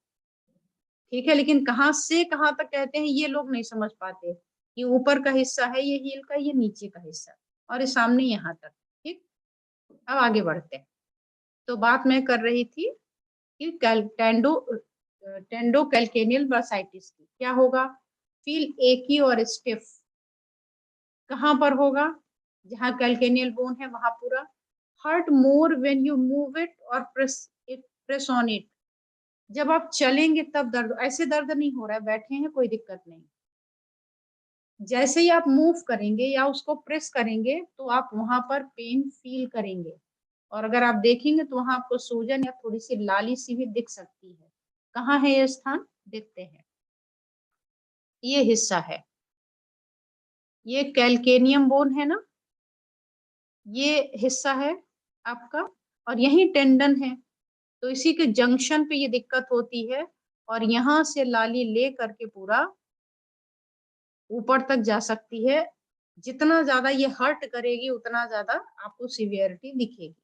S1: ठीक है, लेकिन कहाँ से कहाँ तक कहते हैं ये लोग नहीं समझ पाते। ये ऊपर का हिस्सा है ये हील का, ये नीचे का हिस्सा, और ये सामने यहाँ तक। ठीक, अब आगे बढ़ते हैं। तो बात मैं कर रही थी कि टेंडो कैल्केनियल बर्साइटिस की क्या होगा। फील एकी और स्टिफ कहाँ पर होगा, जहाँ कैल्केनियल बोन है वहां पूरा। Hurt more when you move it or press on it. जब आप चलेंगे तब दर्द, ऐसे दर्द नहीं हो रहा है, बैठे हैं कोई दिक्कत नहीं। जैसे ही आप मूव करेंगे या उसको प्रेस करेंगे तो आप वहां पर पेन फील करेंगे। और अगर आप देखेंगे तो वहां आपको सूजन या थोड़ी सी लाली सी भी दिख सकती है। कहाँ है ये स्थान, देखते हैं। ये हिस्सा है, ये कैल्केनियम बोन है ना, ये हिस्सा है आपका, और यही टेंडन है। तो इसी के जंक्शन पे ये दिक्कत होती है, और यहाँ से लाली ले करके पूरा ऊपर तक जा सकती है। जितना ज्यादा ये हर्ट करेगी उतना ज्यादा आपको सिवियरिटी दिखेगी।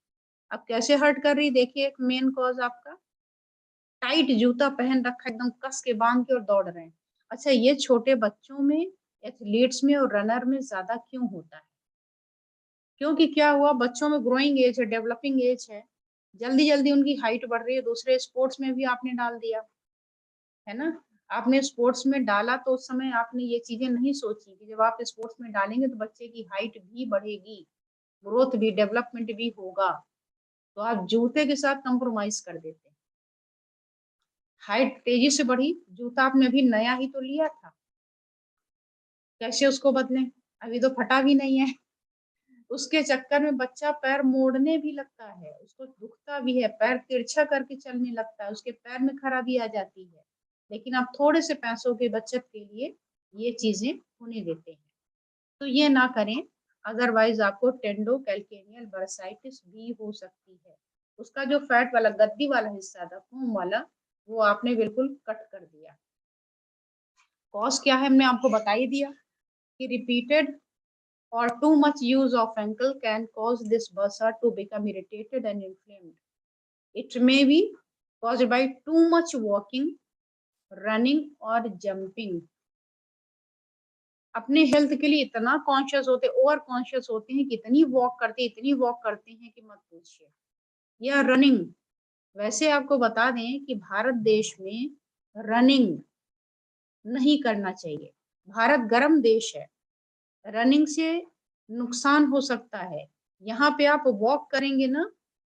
S1: अब कैसे हर्ट कर रही देखिए, एक मेन कॉज आपका टाइट जूता पहन रखा, एकदम कस के बांध के और दौड़ रहे हैं। अच्छा, ये छोटे बच्चों में, एथलीट्स में और रनर में ज्यादा क्यों होता है? क्योंकि क्या हुआ, बच्चों में ग्रोइंग एज है, डेवलपिंग एज है, जल्दी जल्दी उनकी हाइट बढ़ रही है। दूसरे स्पोर्ट्स में भी आपने डाल दिया है ना। आपने स्पोर्ट्स में डाला तो उस समय आपने ये चीजें नहीं सोची कि जब आप स्पोर्ट्स में डालेंगे तो बच्चे की हाइट भी बढ़ेगी, ग्रोथ भी, डेवलपमेंट भी होगा। तो आप जूते के साथ कंप्रोमाइज कर देते हैं। हाइट तेजी से बढ़ी, जूता आपने अभी नया ही तो लिया था, कैसे उसको बदलें? अभी तो फटा भी नहीं है। उसके चक्कर में बच्चा पैर मोड़ने भी लगता है, उसको दुखता भी है, पैर तिरछा करके चलने लगता है, उसके पैर में खराबी आ जाती है। लेकिन आप थोड़े से पैसों की बचत के लिए ये चीजें होने देते हैं, तो ये ना करें। अदरवाइज आपको टेंडो कैल्केनियल बर्साइटिस भी हो सकती है। उसका जो फैट वाला गद्दी वाला हिस्सा था, फोम वाला, वो आपने बिल्कुल कट कर दिया। कॉज क्या है हमने आपको बता ही दिया कि repeated or too much use of ankle can cause this bursa to become irritated and inflamed. It may be caused by too much walking, running or jumping. अपने हेल्थ के लिए इतना कॉन्शियस होते, ओवर कॉन्शियस होते हैं, कितनी walk करते हैं, इतनी वॉक करते हैं कि मत पूछिए। या रनिंग, वैसे आपको बता दें कि भारत देश में रनिंग नहीं करना चाहिए। भारत गर्म देश है, रनिंग से नुकसान हो सकता है। यहाँ पे आप वॉक करेंगे ना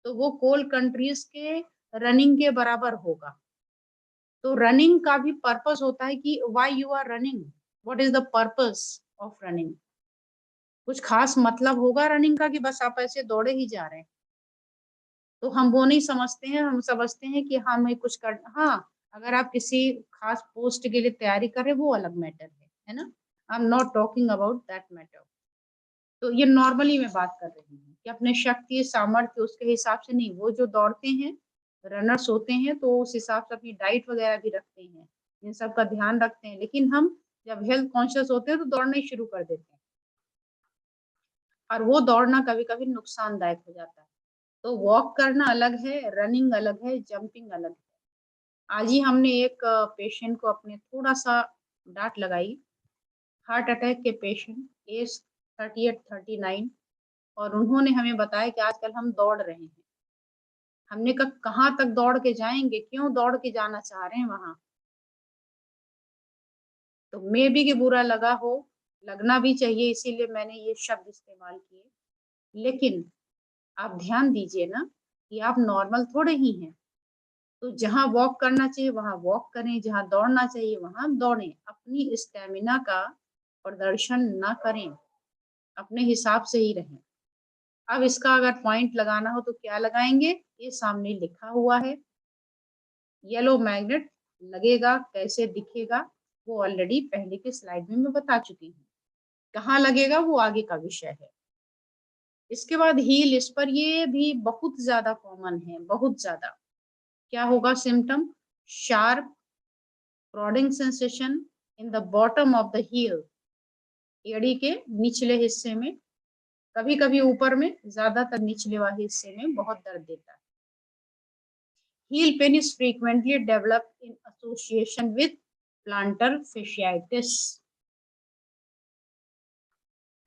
S1: तो वो कोल्ड कंट्रीज के रनिंग के बराबर होगा। तो रनिंग का भी पर्पस होता है कि why you are running, what is the purpose of running. कुछ खास मतलब होगा रनिंग का कि बस आप ऐसे दौड़े ही जा रहे हैं? तो हम वो नहीं समझते हैं, हम समझते हैं कि हमें कुछ कर, हाँ अगर आप किसी खास पोस्ट के लिए तैयारी कर रहे हैं वो अलग मैटर है ना। I am not talking about that matter. तो ये नॉर्मली मैं बात कर रही हूँ कि अपने शक्ति सामर्थ्य उसके हिसाब से नहीं। वो जो दौड़ते हैं, रनर्स होते हैं, तो उस हिसाब से अपनी डाइट वगैरह भी रखते हैं, इन सब का ध्यान रखते हैं। लेकिन हम जब हेल्थ कॉन्शियस होते हैं तो दौड़ना ही शुरू कर देते हैं, और वो दौड़ना कभी कभी नुकसानदायक हो जाता है। तो वॉक करना अलग है, रनिंग अलग है, जंपिंग अलग है। आज ही हमने एक पेशेंट को अपने थोड़ा सा डांट लगाई, हार्ट अटैक के पेशेंट, एज 38-39, और उन्होंने हमें बताया कि आजकल हम दौड़ रहे हैं। हमने कहा कहाँ तक दौड़ के जाएंगे, क्यों दौड़ के जाना चाह रहे हैं वहां? तो मे भी कि बुरा लगा हो, लगना भी चाहिए, इसीलिए मैंने ये शब्द इस्तेमाल किए। लेकिन आप ध्यान दीजिए ना कि आप नॉर्मल थोड़े ही हैं। तो जहाँ वॉक करना चाहिए वहां वॉक करें, जहाँ दौड़ना चाहिए वहां दौड़ें, अपनी स्टेमिना का प्रदर्शन ना करें, अपने हिसाब से ही रहें। अब इसका अगर पॉइंट लगाना हो तो क्या लगाएंगे, ये सामने लिखा हुआ है, येलो मैग्नेट लगेगा, कैसे दिखेगा वो ऑलरेडी पहले के स्लाइड में मैं बता चुकी हूँ, कहाँ लगेगा वो आगे का विषय है। इसके बाद हील, इस पर ये भी बहुत ज्यादा कॉमन है, बहुत ज्यादा। क्या होगा symptom, sharp prodding sensation in the bottom of the heel, एड़ी के निचले हिस्से में, कभी कभी ऊपर में, ज्यादातर निचले वाले हिस्से में बहुत दर्द देता है। heel pain is frequently developed in association with plantar fasciitis।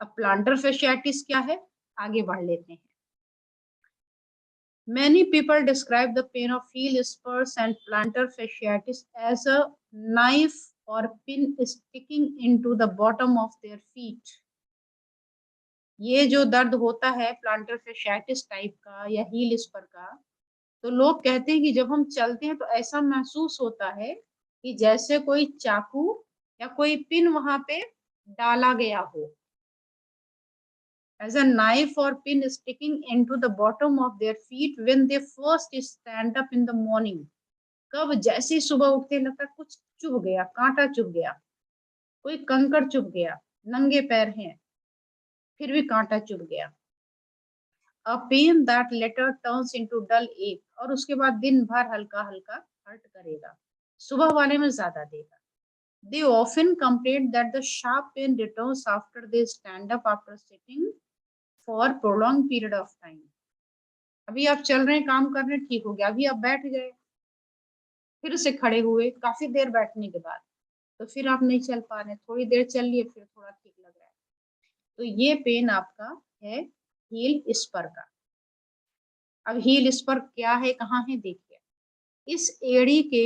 S1: अब plantar fasciitis क्या है, आगे बढ़ लेते हैं। Many people describe the pain of heel spurs and plantar fasciitis as a knife or pin sticking into the bottom of their feet। ये जो दर्द होता है प्लांटर fasciitis टाइप का या हील स्पर का, तो लोग कहते हैं कि जब हम चलते हैं तो ऐसा महसूस होता है कि जैसे कोई चाकू या कोई पिन वहां पे डाला गया हो, as a knife or pin sticking into the bottom of their feet when they first stand up in the morning। कब, जैसे ही सुबह उठते लगता है कुछ चुभ गया, कांटा चुभ गया, कोई कंकड़ चुभ गया, नंगे पैर हैं फिर भी कांटा चुभ गया। A pain that later turns into dull ache, और उसके बाद दिन भर हल्का हल्का हर्ट करेगा, सुबह वाले में ज्यादा देगा। They often complain that the sharp pain returns after they stand up after sitting for prolonged period of time। अभी आप चल रहे हैं, काम कर रहे हैं, ठीक हो गया, अभी आप बैठ गए, फिर से खड़े हुए काफी देर बैठने के बाद, तो फिर आप नहीं चल पा रहे, थोड़ी देर चल लिए फिर थोड़ा ठीक लग रहा है, तो ये पेन आपका है हील स्पर का। अब हील स्पर क्या है, कहाँ है, देखिए इस एड़ी के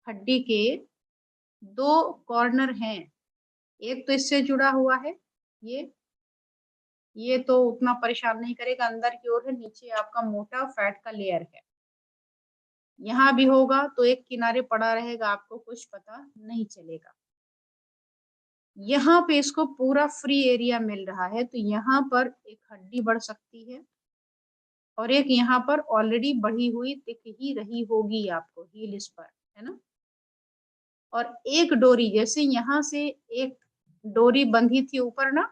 S1: हड्डी के दो कॉर्नर हैं, एक तो इससे जुड़ा हुआ है, ये तो उतना परेशान नहीं करेगा, अंदर की ओर है, नीचे आपका मोटा फैट का लेयर है, यहाँ भी होगा तो एक किनारे पड़ा रहेगा, आपको कुछ पता नहीं चलेगा। यहाँ पे इसको पूरा फ्री एरिया मिल रहा है, तो यहाँ पर एक हड्डी बढ़ सकती है और एक यहाँ पर ऑलरेडी बढ़ी हुई दिख ही रही होगी आपको हील स्पर, है ना। और एक डोरी, जैसे यहाँ से एक डोरी बंधी थी ऊपर ना,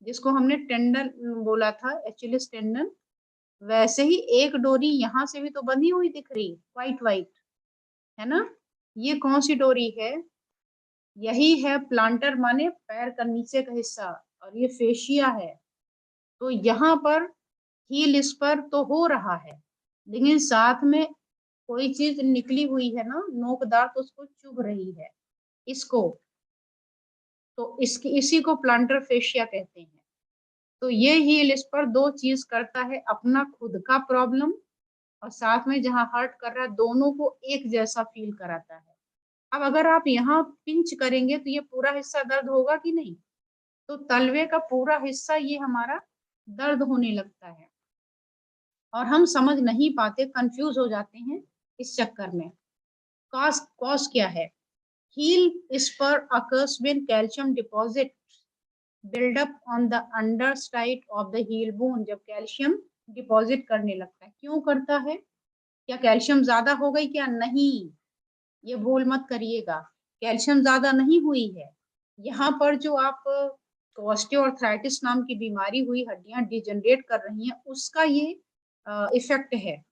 S1: जिसको हमने टेंडन बोला था, एचिलिस टेंडन, वैसे ही एक डोरी यहाँ से भी तो बंधी हुई दिख रही, वाइट वाइट, है ना। ये कौन सी डोरी है, यही है प्लांटर माने पैर का नीचे का हिस्सा, और ये फेशिया है। तो यहाँ पर हील स्पर तो हो रहा है, लेकिन साथ में कोई चीज निकली हुई है ना, नोकदार, तो उसको चुभ रही है इसको, तो इसकी इसी को प्लांटर फेशिया कहते हैं। तो ये हील स्पर दो चीज करता है, अपना खुद का प्रॉब्लम और साथ में जहाँ हर्ट कर रहा है, दोनों को एक जैसा फील कराता है। अब अगर आप यहाँ पिंच करेंगे तो ये पूरा हिस्सा दर्द होगा कि नहीं, तो तलवे का पूरा हिस्सा ये हमारा दर्द होने लगता है और हम समझ नहीं पाते, कंफ्यूज हो जाते हैं इस चक्कर में। कॉज क्या है, heel spur occurs when calcium deposit build up on the underside of the heel bone। जब कैल्शियम डिपॉजिट करने लगता है, क्यों करता है, क्या कैल्शियम ज्यादा हो गई क्या, नहीं, ये भूल मत करिएगा, कैल्शियम ज्यादा नहीं हुई है, यहाँ पर जो आप ऑस्टियोआर्थराइटिस नाम की बीमारी हुई, हड्डियां डिजनरेट कर रही हैं, उसका ये इफेक्ट है।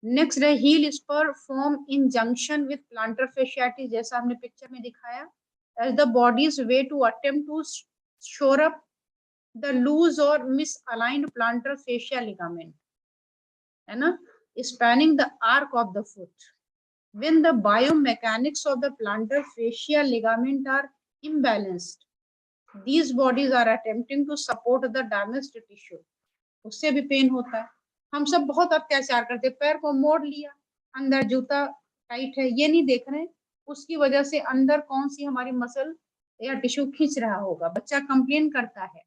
S1: नेक्स्ट है heel spur form in junction with plantar fasciitis, जैसा हमने पिक्चर में दिखाया, as the body's way to attempt to shore up the loose or misaligned plantar fascia ligament, है ना, spanning the arc of the foot। When the biomechanics of the plantar fascia ligament are imbalanced, these bodies are attempting to support the damaged tissue। उससे भी pen होता है। हम सब बहुत अत्याचार करते, पैर को मोड़ लिया, अंदर जूता टाइट है, ये नहीं देख रहे उसकी वजह से अंदर कौन सी हमारी मसल या टिश्यू खींच रहा होगा। बच्चा कंप्लेन करता है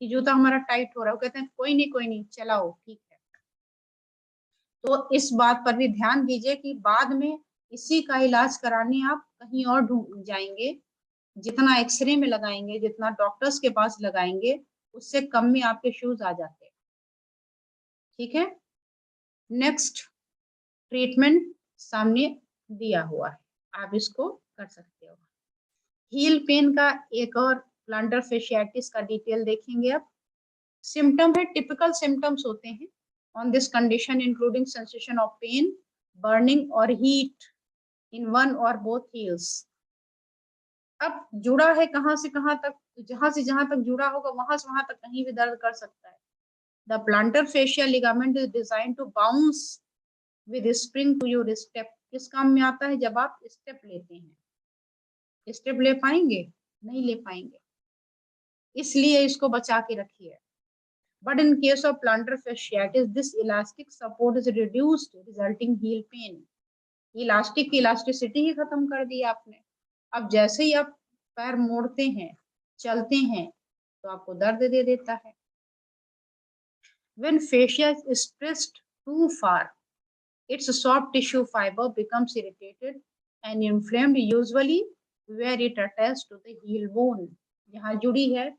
S1: कि जूता हमारा टाइट हो रहा है, वो कहते हैं कोई नहीं चलाओ ठीक है। तो इस बात पर भी ध्यान दीजिए कि बाद में इसी का इलाज कराने आप कहीं और ढूंढ जाएंगे, जितना एक्सरे में लगाएंगे, जितना डॉक्टर्स के पास लगाएंगे, उससे कम में आपके शूज आ जाते हैं। ठीक है, नेक्स्ट ट्रीटमेंट सामने दिया हुआ है, आप इसको कर सकते हो। हील पेन का एक और प्लांटर फेशियाटिस का डिटेल देखेंगे। अब सिम्टम है, टिपिकल सिम्टम्स होते हैं on this condition including sensation of pain, burning or heat in one or both heels. अब जुड़ा है कहां से कहां तक, जहां से जहां तक जुड़ा होगा वहां से वहां तक कहीं भी दर्द कर सकता है। The plantar fascial ligament is design to bounce with spring to your step. किस काम में आता है? जब आप स्टेप लेते हैं। स्टेप ले पाएंगे? नहीं ले पाएंगे, इसलिए इसको बचा के रखिए। But in case of plantar fasciitis, this elastic support is reduced, resulting heel pain. Elastic की इलास्टिसिटी ही खत्म कर दी आपने। अब जैसे ही आप पैर मोड़ते हैं, चलते हैं, तो आपको दर्द दे देता है। When fascia is stressed too far, its soft tissue fiber becomes irritated and inflamed, usually where it attached to the heel bone. जहाँ जुड़ी है,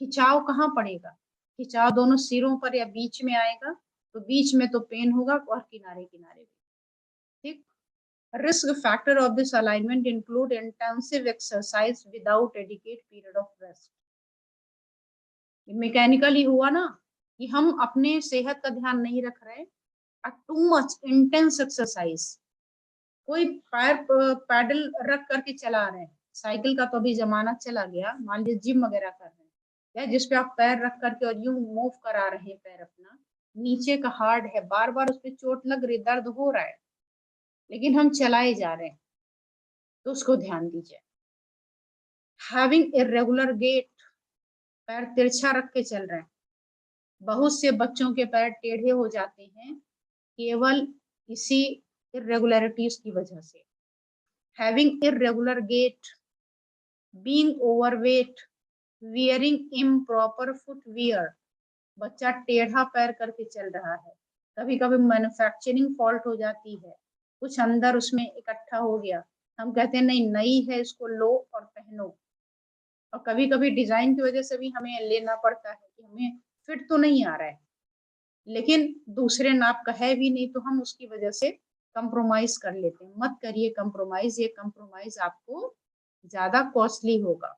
S1: खिंचाव कहाँ पड़ेगा? खिंचाव दोनों सिरों पर या बीच में आएगा, तो बीच में तो पेन होगा और किनारे किनारे भी। ठीक। Risk factor of this alignment include intensive exercise without adequate period of rest. Mechanically हुआ ना कि हम अपने सेहत का ध्यान नहीं रख रहे, टू मच इंटेंस एक्सरसाइज। कोई पैर पैडल रख करके चला रहे हैं, साइकिल का तो अभी जमाना चला गया, मान लीजिए जिम वगैरह कर रहे हैं, या जिसपे आप पैर रख करके और यूं मूव करा रहे हैं पैर अपना, नीचे का हार्ड है, बार बार उस पर चोट लग रही, दर्द हो रहा है, लेकिन हम चलाए जा रहे हैं, तो उसको ध्यान दीजिए। हैविंग इरेगुलर गेट, पैर तिरछा रख के चल रहे हैं, बहुत से बच्चों के पैर टेढ़े हो जाते हैं केवल इसी इरेगुलरिटीज की वजह से। Having irregular gait, being overweight, wearing improper footwear, बच्चा टेढ़ा पैर करके चल रहा है, कभी कभी मैन्युफैक्चरिंग फॉल्ट हो जाती है, कुछ अंदर उसमें इकट्ठा हो गया, हम कहते हैं नहीं नई है, इसको लो और पहनो। और कभी कभी डिजाइन की वजह से भी हमें लेना पड़ता है कि हमें फिट तो नहीं आ रहा है, लेकिन दूसरे नाप का है भी नहीं, तो हम उसकी वजह से कंप्रोमाइज कर लेते हैं। मत करिए कंप्रोमाइज, ये कंप्रोमाइज आपको ज्यादा कॉस्टली होगा।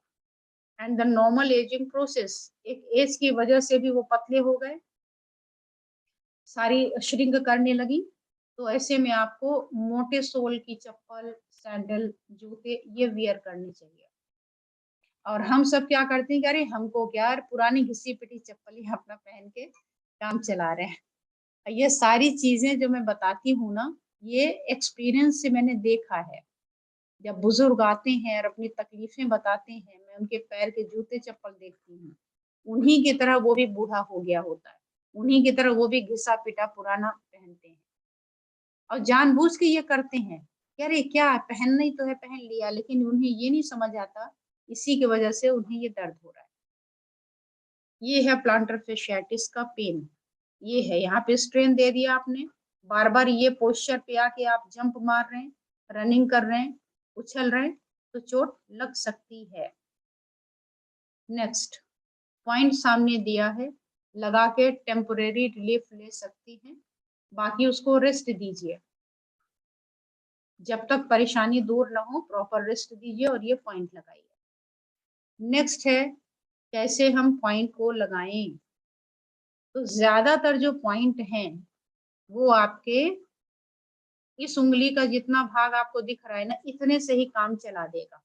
S1: And the normal ageing process, एक एज की वजह से भी वो पतले हो गए, सारी श्रिंक करने लगी, तो ऐसे में आपको मोटे सोल की चप्पल, सैंडल, जूते ये वियर करने चाहिए। और हम सब क्या करते हैं कि अरे हमको क्या, पुरानी घिसी पिटी चप्पल ही अपना पहन के काम चला रहे हैं। ये सारी चीजें जो मैं बताती हूँ ना, ये एक्सपीरियंस से मैंने देखा है। जब बुजुर्ग आते हैं और अपनी तकलीफें बताते हैं, मैं उनके पैर के जूते चप्पल देखती हूँ, उन्हीं की तरह वो भी बूढ़ा हो गया होता है, उन्हीं की तरह वो भी घिसा पिटा पुराना पहनते हैं, और जानबूझ के ये करते हैं कि अरे क्या पहनना ही तो है, पहन लिया, लेकिन उन्हें ये नहीं समझ आता इसी की वजह से उन्हें ये दर्द हो रहा है। ये है प्लांटर फेशियाटिस का पेन, ये है, यहाँ पे स्ट्रेन दे दिया आपने, बार बार ये पोस्चर पे आके आप जंप मार रहे हैं, रनिंग कर रहे हैं, उछल रहे हैं, तो चोट लग सकती है। नेक्स्ट पॉइंट सामने दिया है, लगा के टेम्पोरेरी रिलीफ ले सकती हैं, बाकी उसको रेस्ट दीजिए, जब तक परेशानी दूर ना हो प्रॉपर रेस्ट दीजिए और ये पॉइंट लगाइए। नेक्स्ट है कैसे हम पॉइंट को लगाएं। तो ज्यादातर जो पॉइंट हैं वो आपके इस उंगली का जितना भाग आपको दिख रहा है ना, इतने से ही काम चला देगा।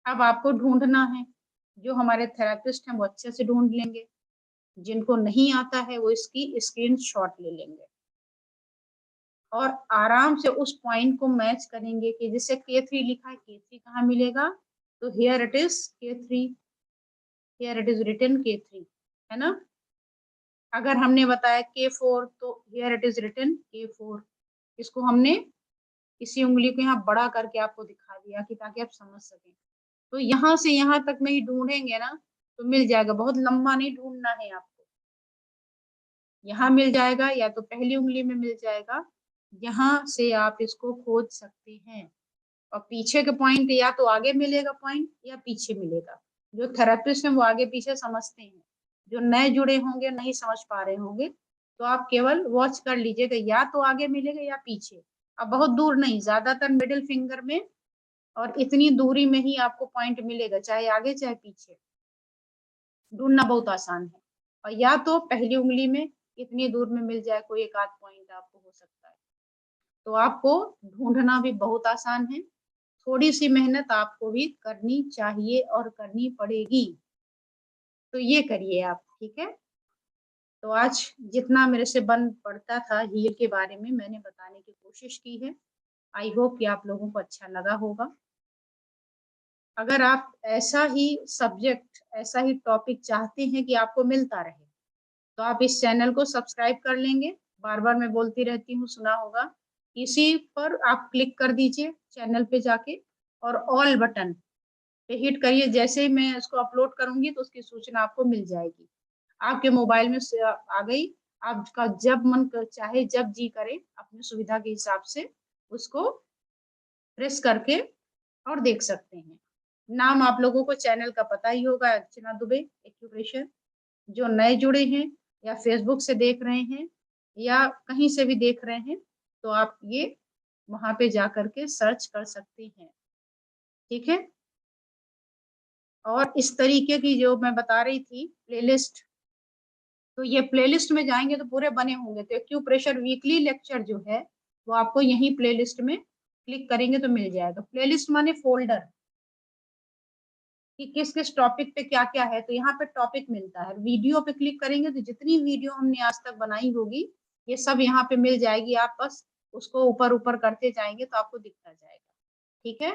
S1: अब आपको ढूंढना है, जो हमारे थेरेपिस्ट हैं वो अच्छे से ढूंढ लेंगे, जिनको नहीं आता है वो इसकी स्क्रीनशॉट ले लेंगे और आराम से उस पॉइंट को मैच करेंगे कि जैसे K3 लिखा है, K3 कहाँ मिलेगा, तो here it is K3, here it is written K3, है ना। अगर हमने बताया K4 तो here it is written K4, इसको हमने इसी उंगली को यहाँ बड़ा करके आपको दिखा दिया कि ताकि आप समझ सकें। तो यहाँ से यहाँ तक नहीं ढूंढेंगे ना तो मिल जाएगा, बहुत लंबा नहीं ढूंढना है आपको। यहाँ मिल जाएगा या तो पहली उंगली में मिल जाएगा, यहाँ से आप इसको खोज सकते हैं। और पीछे के पॉइंट या तो आगे मिलेगा पॉइंट या पीछे मिलेगा। जो थेरेपिस्ट है वो आगे पीछे समझते हैं, जो नए जुड़े होंगे नहीं समझ पा रहे होंगे तो आप केवल वॉच कर लीजिएगा, या तो आगे मिलेगा या पीछे। अब बहुत दूर नहीं, ज्यादातर मिडिल फिंगर में और इतनी दूरी में ही आपको पॉइंट मिलेगा, चाहे आगे चाहे पीछे। ढूंढना बहुत आसान है। और या तो पहली उंगली में इतनी दूर में मिल जाए कोई एक आध पॉइंट आपको हो सकता है, तो आपको ढूंढना भी बहुत आसान है। थोड़ी सी मेहनत आपको भी करनी चाहिए और करनी पड़ेगी, तो ये करिए आप, ठीक है। तो आज जितना मेरे से बन पड़ता था हील के बारे में मैंने बताने की कोशिश की है। आई होप कि आप लोगों को अच्छा लगा होगा। अगर आप ऐसा ही सब्जेक्ट, ऐसा ही टॉपिक चाहते हैं कि आपको मिलता रहे, तो आप इस चैनल को सब्सक्राइब कर लेंगे। बार बार मैं बोलती रहती हूँ, सुना होगा। इसी पर आप क्लिक कर दीजिए चैनल पे जाके, और ऑल बटन पे हिट करिए। जैसे ही मैं इसको अपलोड करूंगी तो उसकी सूचना आपको मिल जाएगी, आपके मोबाइल में से आ गई। आपका जब मन चाहे, जब जी करे, अपनी सुविधा के हिसाब से उसको प्रेस करके और देख सकते हैं। नाम आप लोगों को चैनल का पता ही होगा, अर्चना दुबे एक्यूप्रेशर। जो नए जुड़े हैं या फेसबुक से देख रहे हैं या कहीं से भी देख रहे हैं, तो आप ये वहां पे जा करके सर्च कर सकते हैं, ठीक है। और इस तरीके की जो मैं बता रही थी प्लेलिस्ट, तो ये प्लेलिस्ट में जाएंगे तो पूरे बने होंगे। तो एक्यूप्रेशर वीकली लेक्चर जो है वो आपको यही प्लेलिस्ट में क्लिक करेंगे तो मिल जाएगा। प्लेलिस्ट माने फोल्डर, कि किस किस टॉपिक पे क्या क्या है, तो यहाँ पे टॉपिक मिलता है। वीडियो पे क्लिक करेंगे तो जितनी वीडियो हमने आज तक बनाई होगी ये सब यहाँ पे मिल जाएगी। आप बस उसको ऊपर ऊपर करते जाएंगे तो आपको दिखता जाएगा, ठीक है।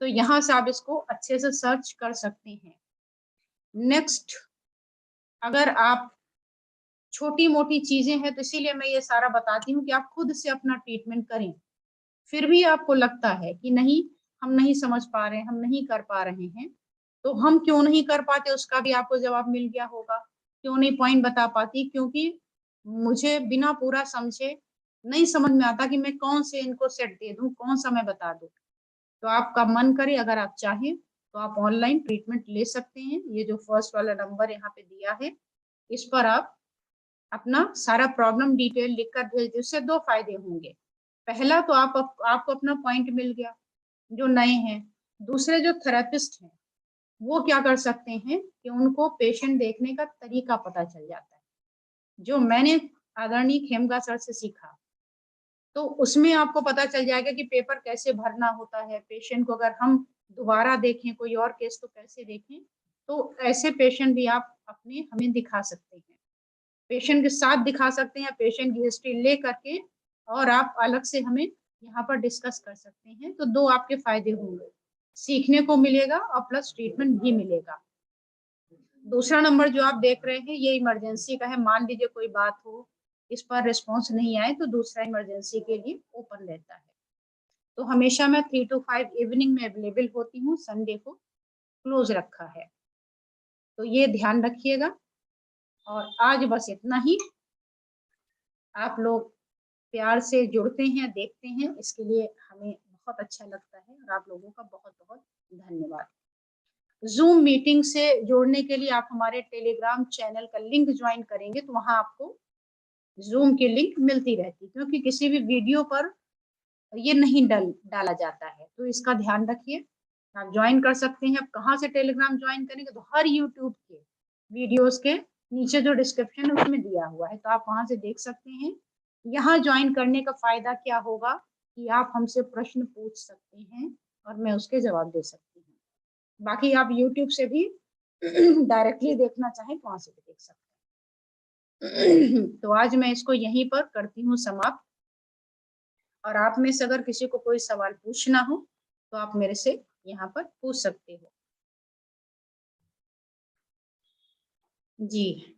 S1: तो यहाँ से आप इसको अच्छे से सर्च कर सकते हैं। नेक्स्ट, अगर आप छोटी मोटी चीजें हैं तो इसीलिए मैं ये सारा बताती हूँ कि आप खुद से अपना ट्रीटमेंट करें। फिर भी आपको लगता है कि नहीं, हम नहीं समझ पा रहे हैं, हम नहीं कर पा रहे हैं, तो हम क्यों नहीं कर पाते उसका भी आपको जवाब मिल गया होगा। क्यों नहीं पॉइंट बता पाती, क्योंकि मुझे बिना पूरा समझे नहीं समझ में आता कि मैं कौन से इनको सेट दे दूं, कौन सा मैं बता दूं। तो आपका मन करे, अगर आप चाहें तो आप ऑनलाइन ट्रीटमेंट ले सकते हैं। ये जो फर्स्ट वाला नंबर यहाँ पे दिया है, इस पर आप अपना सारा प्रॉब्लम डिटेल लिखकर भेज दीजिए। उससे दो फायदे होंगे। पहला तो आपको अपना पॉइंट मिल गया जो नए हैं। दूसरे जो थेरेपिस्ट हैं वो क्या कर सकते हैं कि उनको पेशेंट देखने का तरीका पता चल जाता है, जो मैंने आदरणीय खेमका सर से सीखा। तो उसमें आपको पता चल जाएगा कि पेपर कैसे भरना होता है, पेशेंट को अगर हम दोबारा देखें कोई और केस तो कैसे देखें। तो ऐसे पेशेंट भी आप अपने हमें दिखा सकते हैं, पेशेंट के साथ दिखा सकते हैं, पेशेंट की हिस्ट्री ले करके, और आप अलग से हमें यहाँ पर डिस्कस कर सकते हैं। तो दो आपके फायदे होंगे, सीखने को मिलेगा और प्लस ट्रीटमेंट भी मिलेगा। दूसरा नंबर जो आप देख रहे हैं ये इमरजेंसी का है। मान लीजिए कोई बात हो, इस पर रिस्पॉन्स नहीं आए, तो दूसरा इमरजेंसी के लिए ओपन रहता है। तो हमेशा मैं 3 to 5 इवनिंग में अवेलेबल होती हूँ, संडे को क्लोज रखा है, तो ये ध्यान रखिएगा। और आज बस इतना ही। आप लोग प्यार से जुड़ते हैं, देखते हैं, इसके लिए हमें बहुत अच्छा लगता है, और आप लोगों का बहुत बहुत धन्यवाद। जूम मीटिंग से जोड़ने के लिए आप हमारे टेलीग्राम चैनल का लिंक ज्वाइन करेंगे तो वहां आपको जूम की लिंक मिलती रहती है, क्योंकि किसी भी वीडियो पर ये नहीं डाला जाता है, तो इसका ध्यान रखिए। आप ज्वाइन कर सकते हैं। आप कहाँ से टेलीग्राम ज्वाइन करेंगे, तो हर यूट्यूब के वीडियोस के नीचे जो डिस्क्रिप्शन है उसमें दिया हुआ है, तो आप वहां से देख सकते हैं। यहाँ ज्वाइन करने का फायदा क्या होगा कि आप हमसे प्रश्न पूछ सकते हैं और मैं उसके जवाब दे सकती हूँ। बाकी आप यूट्यूब से भी डायरेक्टली देखना चाहें तो वहां से भी देख सकते हैं। तो आज मैं इसको यहीं पर करती हूँ समाप्त। और आप में से अगर किसी को कोई सवाल पूछना हो तो आप मेरे से यहाँ पर पूछ सकते हो। जी,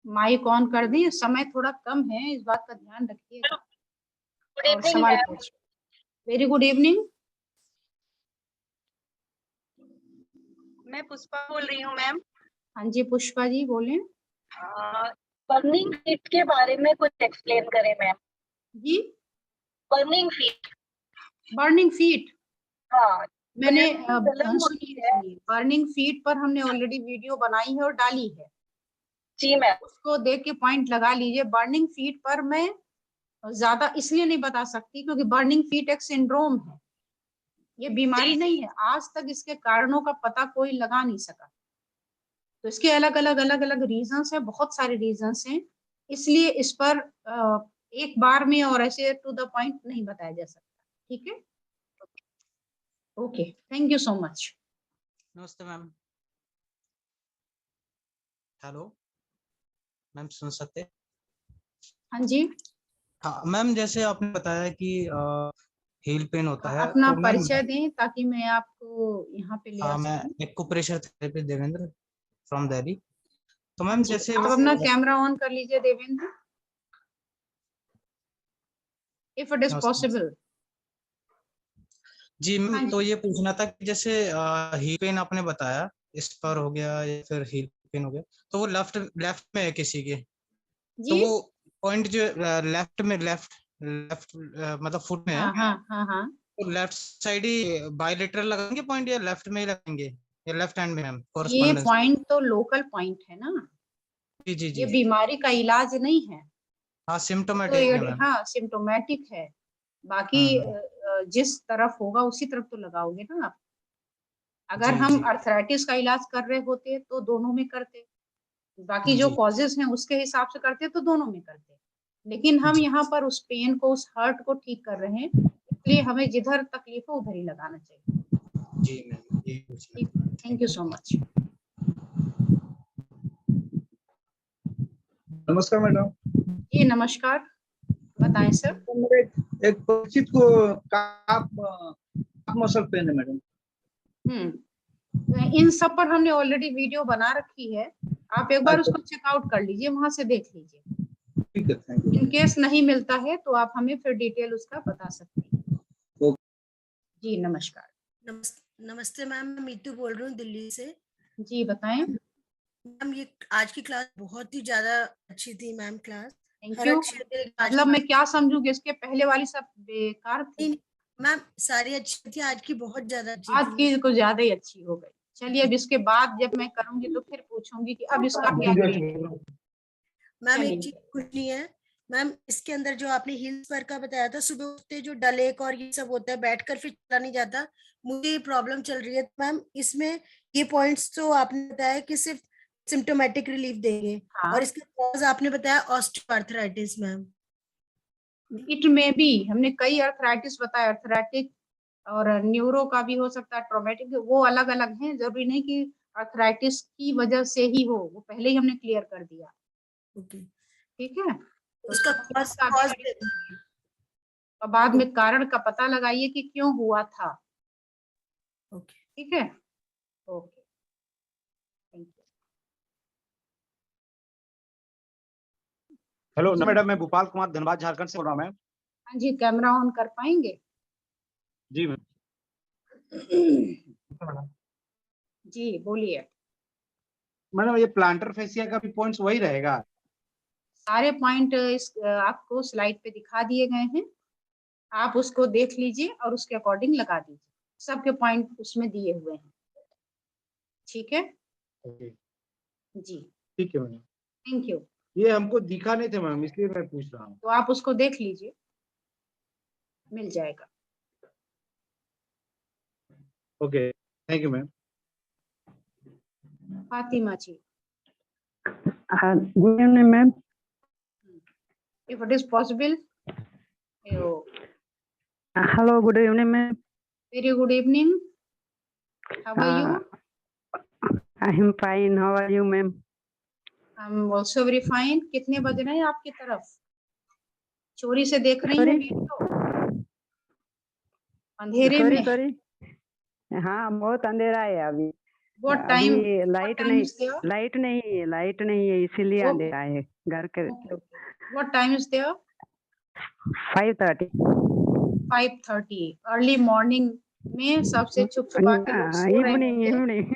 S1: माइक ऑन कर दें, समय थोड़ा कम है, इस बात का ध्यान रखिएगा।
S3: गुड
S1: और
S3: इवनिंग
S1: सवाल
S3: मैम।
S1: पूछ। Very good evening.
S3: मैं पुष्पा बोल रही हूँ मैम।
S1: हाँ जी पुष्पा जी बोलें।
S3: बर्निंग फीट के बारे में कुछ एक्सप्लेन करें मैम।
S1: जी
S3: बर्निंग फीट।
S1: Burning feet.
S3: हाँ
S1: मैंने
S3: जलन होती है।
S1: सुनिए, बर्निंग फीट पर हमने ऑलरेडी वीडियो बनाई है और डाली है,
S3: जी मैम।
S1: उसको देख के पॉइंट लगा लीजिए। बर्निंग फीट पर मैं ज्यादा इसलिए नहीं बता सकती क्योंकि बर्निंग फीट एक सिंड्रोम है, ये बीमारी नहीं है। आज तक इसके कारणों का पता कोई लगा नहीं सका। तो इसके अलग अलग रीजंस है, बहुत सारे रीजंस हैं, इसलिए इस पर एक बार में और ऐसे टू द पॉइंट नहीं बताया जा सकता। ठीक है, okay, thank you so much.
S4: नमस्ते मैम। हेलो मैम, सुन सकते?
S1: हाँ जी,
S4: हाँ मैम, जैसे आपने बताया कि हील पेन होता है,
S1: अपना
S4: तो मैम
S1: परिचय दें ताकि मैं आपको यहाँ पे ले आ
S4: मैं
S1: सकूं।
S4: Acupressure therapy Devendra from Delhi. तो
S1: हाँ
S4: मैम
S1: जी,
S4: जैसे
S1: आप अपना कैमरा ऑन कर लीजिए देवेंद्र, इफ इट इज
S4: नमस्ते।
S1: पॉसिबल।
S4: जी
S1: हाँ
S4: मैम,
S1: जी,
S4: तो ये पूछना था कि जैसे हील पेन आपने बताया, इस पर हो गया या फिर हील पेन हो गया, तो वो लेफ्ट लेफ्ट में है किसी के, तो
S1: जी,
S4: वो पॉइंट जो लेफ्ट लेफ्ट मतलब फुट में है,
S1: हाँ हाँ हाँ हाँ,
S4: तो लेफ्ट साइड ही बायलेटरल लगाएंगे पॉइंट या लेफ्ट में ही लगाएंगे, या लेफ्ट हैंड में मैम
S1: ये
S4: कॉरेस्पॉन्डेंस?
S1: पॉइंट तो लोकल पॉइंट है ना,
S4: जी जी
S1: ये
S4: जी।
S1: बीमारी का इलाज नहीं है।
S4: हाँ
S1: तो
S4: सिम्टोमेटिक
S1: ये
S4: है मैम।
S1: हाँ सिम्टोमेटिक है, बाकी
S4: हम्म।
S1: जिस तरफ होगा उसी तरफ तो लगाओगे ना आप। अगर
S4: जी
S1: हम
S4: जी
S1: अर्थराइटिस का इलाज कर रहे होते तो दोनों में करते, बाकी जो
S4: जी
S1: कॉजेज हैं उसके हिसाब से करते तो दोनों में करते, लेकिन हम
S4: जी
S1: यहाँ पर उस पेन को, उस हर्ट को ठीक कर रहे हैं, इसलिए हमें जिधर तकलीफ है उधर ही लगाना चाहिए।
S4: जी मैम, ये पूछना।
S1: ठीक, थैंक यू सो मच।
S5: नमस्कार मैडम।
S1: जी नमस्कार, बताएं सर।
S5: तो मेरे एक परिचित को काफ मसल पेन है मैडम।
S1: इन सब पर हमने ऑलरेडी वीडियो बना रखी है, आप एक बार
S5: अच्छा,
S1: उसको चेकआउट कर लीजिए, वहां से देख लीजिए।
S5: ठीक है, थैंक
S1: इन
S5: यू।
S1: केस नहीं मिलता है तो आप हमें फिर डिटेल उसका बता सकते हैं।
S5: ओके।
S1: जी नमस्कार।
S2: नमस्ते मैम, मैं मीतू बोल रही हूँ दिल्ली से।
S1: जी बताएं।
S2: मैम ये आज की क्लास बहुत ही ज्यादा अच्छी थी ma'am, class
S1: thank
S2: her
S1: you.
S2: अक्षर पे आज
S1: मतलब मैं क्या समझू कि इसके पहले वाली सब बेकार थी?
S2: नहीं, मैम सारी अच्छी थी, आज की बहुत ज्यादा अच्छी
S1: आज
S2: थी।
S1: की कुछ ज्यादा ही अच्छी हो गई। चलिए अब इसके बाद जब मैं करूंगी तो फिर पूछूंगी कि अब इसका क्या करें।
S2: मैम एक
S1: चलिए,
S2: चीज पूछनी है मैम, इसके अंदर जो आपने हील्स पर का बताया था, सुबह उठते जो डलेक और ये सब होता है, बैठकर फिर चला नहीं जाता, मुझे ये प्रॉब्लम चल रही है। तो मैम इसमें ये पॉइंट्स तो आपने बताया कि सिर्फ सिम्टोमेटिक रिलीफ देंगे,
S1: हाँ,
S2: और इसका कॉज आपने बताया ऑस्टियोआर्थराइटिस मैम।
S1: इट में भी हमने कई अर्थराइटिस बताया, अर्थराइटिक और न्यूरो का भी हो सकता है, ट्रोमेटिक, वो अलग अलग हैं, जरूरी नहीं कि अर्थराइटिस की वजह से ही हो, वो पहले ही हमने क्लियर कर दिया।
S2: ओके,
S1: ठीक है, तो
S2: उसका
S1: cause
S2: कॉज
S1: का भी study कीजिए और बाद में कारण का पता लगाइए कि क्यों हुआ था।
S2: ओके।
S1: ठीक है, okay, thank you.
S5: Hello madam, मैं भोपाल कुमार धनबाद झारखंड से बोल रहा हूँ मैम।
S1: हाँ जी, कैमरा ऑन कर पाएंगे?
S5: जी मैम।
S1: जी बोलिए।
S5: मैडम ये प्लांटर फेसिया का भी पॉइंट्स वही रहेगा?
S1: सारे पॉइंट इस आपको स्लाइड पे दिखा दिए गए हैं, आप उसको देख लीजिए और उसके अकॉर्डिंग लगा दीजिए, सबके पॉइंट उसमें दिए हुए हैं। ठीक है
S5: ओके,
S1: जी,
S5: ठीक है मैडम।
S1: Thank you.
S5: ये हमको दिखा नहीं थे मैम, इसलिए मैं पूछ रहा हूँ।
S1: तो आप उसको देख लीजिए, मिल जाएगा।
S5: Okay, thank you ma'am.
S1: Fatima ji,
S6: Good evening, ma'am.
S1: if it is possible,
S6: Hello, good evening, ma'am.
S1: very good evening, how are you?
S6: I am fine. How are you, ma'am?
S1: I'm also very fine. कितने बज रहे हैं आपकी तरफ? चोरी से देख रही हैं
S6: Sorry,
S1: वीडियो? अंधेरे में?
S6: sorry. हाँ, बहुत अंधेरा है अभी।
S1: What time?
S6: अभी
S1: What time is there?
S6: Light नहीं है, इसीलिए
S1: Oh.
S6: अंधेरा है घर के।
S1: Okay, okay. What time is there?
S6: 5:30
S1: 5:30 early morning में सबसे छुप छुपा के लोग सो रहे
S6: इवनिंग
S1: होंगे।
S6: इवनिंग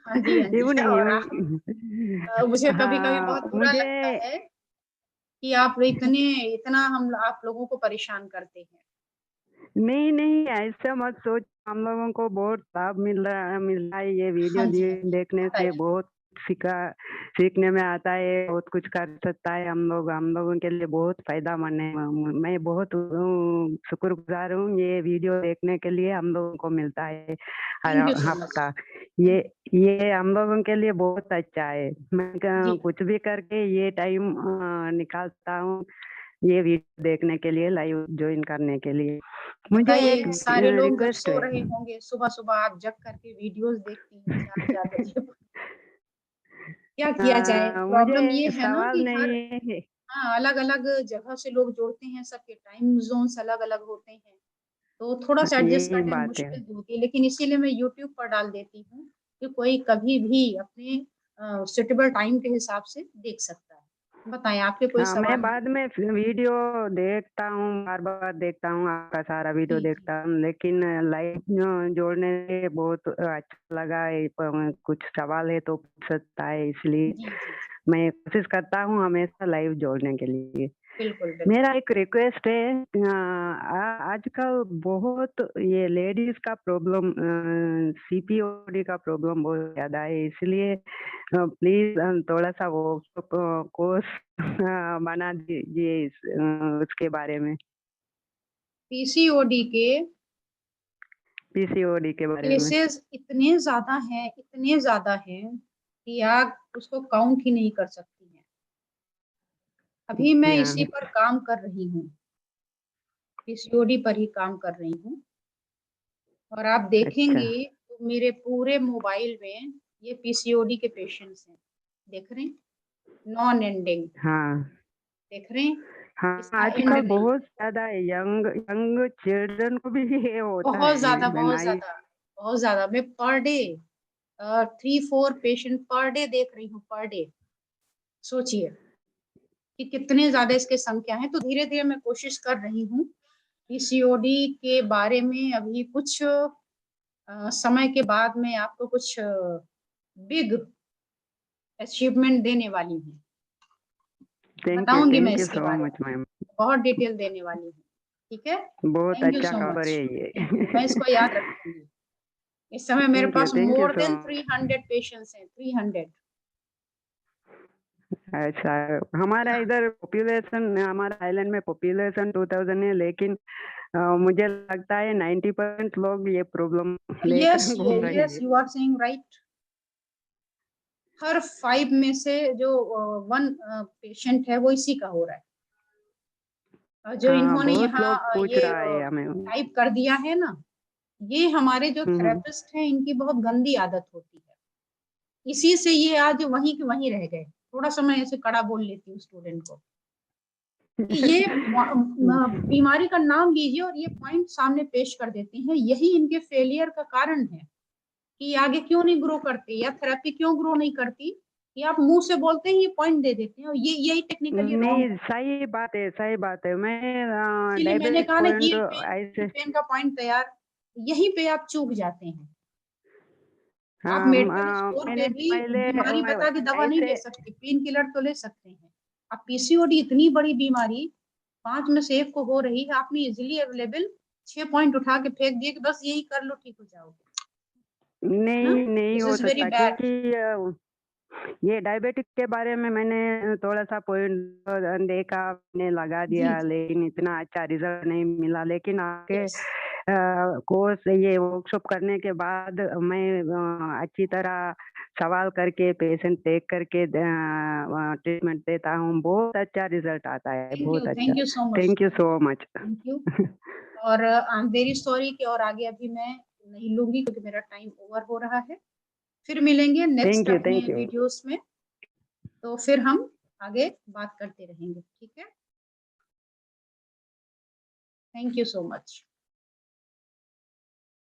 S1: हाँ जी, हाँ जी।
S6: इवनिंग
S1: और
S6: इवनिंग
S1: मुझे कभी-कभी बहुत बुरा
S6: मुझे
S1: लगता है कि आप इतना आप लोगों को परेशान करते हैं।
S6: नहीं नहीं ऐसा मत सोच, हम लोगों को बहुत लाभ मिल रहा है ये वीडियो
S1: हाँ जी, हाँ जी।
S6: देखने से,
S1: बताइए।
S6: बहुत सीखने में आता है, बहुत कुछ कर सकता है हम लोगों के लिए बहुत फायदामंद है। मैं बहुत शुक्रगुजार हूँ, ये वीडियो देखने के लिए हम लोगों को मिलता है her
S1: thank you so much.
S6: हफ्ता। ये ये हम लोगों के लिए बहुत अच्छा है। मैं
S1: जी।
S6: कुछ भी करके ये टाइम निकालता हूँ ये वीडियो देखने के लिए, लाइव ज्वाइन करने के लिए। मुझे एक
S1: बताइए सारे लोग जब
S6: रिक्वेस्ट
S1: सो
S6: है।
S1: रहे होंगे, सुबह-सुबह आप जग करके वीडियोज़ देखती हैं 4-4 बजे। क्या किया जाए? प्रॉब्लम ये
S6: मुझे
S1: है ना
S6: सवाल
S1: कि हर
S6: नहीं है।
S1: हाँ, अलग-अलग जगह से लोग जुड़ते हैं, सबके टाइम ज़ोन्स अलग-अलग होते हैं, तो थोड़ा-सा एडजस्ट
S6: यही
S1: करने में
S6: बात है।
S1: मुश्किल होती है, लेकिन इसीलिए मैं यूट्यूब पर डाल देती हूँ कि कोई कभी भी अपने सूटेबल टाइम के हिसाब से देख सकता है। बताएँ आपके कोई
S6: हाँ, मैं
S1: सवाल हैं?
S6: बाद में वीडियो देखता हूँ, बार-बार देखता हूँ, आपका सारा वीडियो
S1: जी, जी।
S6: देखता हूँ, लेकिन लाइव जोड़ने से बहुत अच्छा लगा। कुछ सवाल है तो पूछ सकता है, इसलिए
S1: जी, जी, जी।
S6: मैं कोशिश करता हूँ हमेशा लाइव जोड़ने के लिए।
S1: बिल्कुल,
S6: मेरा
S1: बिल्कुल।
S6: एक रिक्वेस्ट है, आजकल बहुत ये लेडीज का प्रॉब्लम, सीपीओडी का प्रॉब्लम बहुत ज्यादा है, इसलिए प्लीज थोड़ा सा वो कोर्स बना दीजिए उसके बारे में,
S1: पीसीओडी के
S6: पीसीओडी के बारे में।
S1: केसेज़ इतने ज़्यादा हैं कि आप उसको काउंट ही नहीं कर सकती हैं। अभी मैं
S6: जी
S1: इसी
S6: हाँ।
S1: पर काम कर रही हूँ, पीसीओडी पर ही काम कर रही हूँ और आप
S6: अच्छा।
S1: देखेंगे तो मेरे पूरे मोबाइल में ये पीसीओडी के पेशेंट्स हैं। देख रहे हैं? नॉन एंडिंग
S6: हाँ
S1: देख रहे हैं?
S6: हाँ,
S1: इसका एंड
S6: आजकल
S1: नहीं।
S6: बहुत ज्यादा यंग यंग चिल्ड्रन को भी ये होता
S1: बहुत
S6: है,
S1: ज़्यादा,
S6: मैंने
S1: बहुत ज़्यादा, बहुत ज़्यादा। मैं per day 3-4 patient per day देख रही हूँ, पर डे। सोचिए कि कितने ज़्यादा इसकी संख्या है, तो धीरे-धीरे मैं कोशिश कर रही हूँ, पीसीओडी के बारे में अभी कुछ समय के बाद मैं आपको कुछ बिग अचीवमेंट देने वाली हूँ। बताऊँगी मैं
S6: थैंक यू
S1: इसके
S6: सो
S1: बारे
S6: मच
S1: में,
S6: मैम।
S1: बहुत डिटेल देने वाली हूँ, ठीक है?
S6: बहुत
S1: थैंक यू
S6: अच्छा
S1: सो
S6: खबर
S1: मच,
S6: है ये।
S1: थैंक यू, मैं इसको याद रखूँगी। इस समय मेरे पास
S6: thank you
S1: more
S6: so.
S1: Then 300 patients हैं, 300।
S6: अच्छा, हमारा
S1: हाँ,
S6: इधर पॉपुलेशन, हमारा आइलैंड में पॉपुलेशन 2000 है, लेकिन मुझे लगता है 90% लोग ये प्रॉब्लम
S1: यस,
S6: लेकर घूम रहे
S1: यस,
S6: हैं।
S1: You are saying right. हर 5 में से जो 1 पेशेंट है वो इसी का हो रहा है। जो
S6: हाँ,
S1: इन्होंने
S6: बहुत
S1: यहाँ
S6: लोग पूछ
S1: ये
S6: रहा है हमें।
S1: टाइप कर दिया है ना, ये हमारे जो
S6: हम्म।
S1: थेरेपिस्ट हैं इनकी बहुत गंदी आदत होती है। इसी से ये आज वहीं के वहीं रह गए। थोड़ा-सा मैं ऐसे कड़ा बोल लेती हूँ स्टूडेंट को, कि ये बीमारी का नाम लीजिए और ये पॉइंट सामने पेश कर देते हैं। यही इनके फेलियर का कारण है, कि आगे क्यों नहीं ग्रो करते या थेरेपी क्यों ग्रो नहीं करती, कि आप मुँह से बोलते हैं, ये पॉइंट दे देते हैं और ये यही टेक्निकली रॉन्ग
S6: नहीं,
S1: है।
S6: सही बात है, सही बात है। मैं
S1: इसीलिए मैंने
S6: डायबिटिक
S1: कहा ना
S6: पॉइंट
S1: हील
S6: ऐसे।
S1: पेन का पॉइंट तैयार, यहीं पे आप चूक जाते हैं। आप
S6: हाँ,
S1: मेडिकल स्टोर पे
S6: मैंने
S1: भी
S6: पहले
S1: बीमारी बता के दवा नहीं
S6: ऐसे।
S1: ले सकते, पेन किलर तो ले सकते हैं। अब पीसीओडी इतनी बड़ी बीमारी 5 में से 1 को हो रही है, आपने इज़िली अवेलेबल 6 पॉइंट उठा के फेंक दिए कि बस यही कर लो ठीक हो जाओगे, है ना?
S6: नहीं नहीं
S1: दिस
S6: हो
S1: इज़ वेरी
S6: सकता,
S1: बैड।
S6: क्योंकि ये डायबिटिक के बारे में मैंने थोड़ा सा पॉइंट देखा, मैंने लगा
S1: जी,
S6: दिया,
S1: जी।
S6: लेकिन इतना अच्छा रिजल्ट नहीं मिला। लेकिन आपके
S1: यस।
S6: कोर्स, ये वर्कशॉप करने के बाद मैं अच्छी तरह सवाल करके, पेशेंट देख करके ट्रीटमेंट देता हूँ, बहुत अच्छा रिजल्ट आता है, बहुत अच्छा।
S1: Thank you so much,
S6: thank you so much.
S1: Thank you. और आई एम वेरी सॉरी कि और आगे अभी मैं नहीं लूँगी क्योंकि मेरा टाइम ओवर हो रहा है। फिर मिलेंगे नेक्स्ट अपने
S6: थैंक यू।
S1: वीडियोस में, तो फिर हम आगे बात करते रहेंगे, ठीक है? Thank you so much.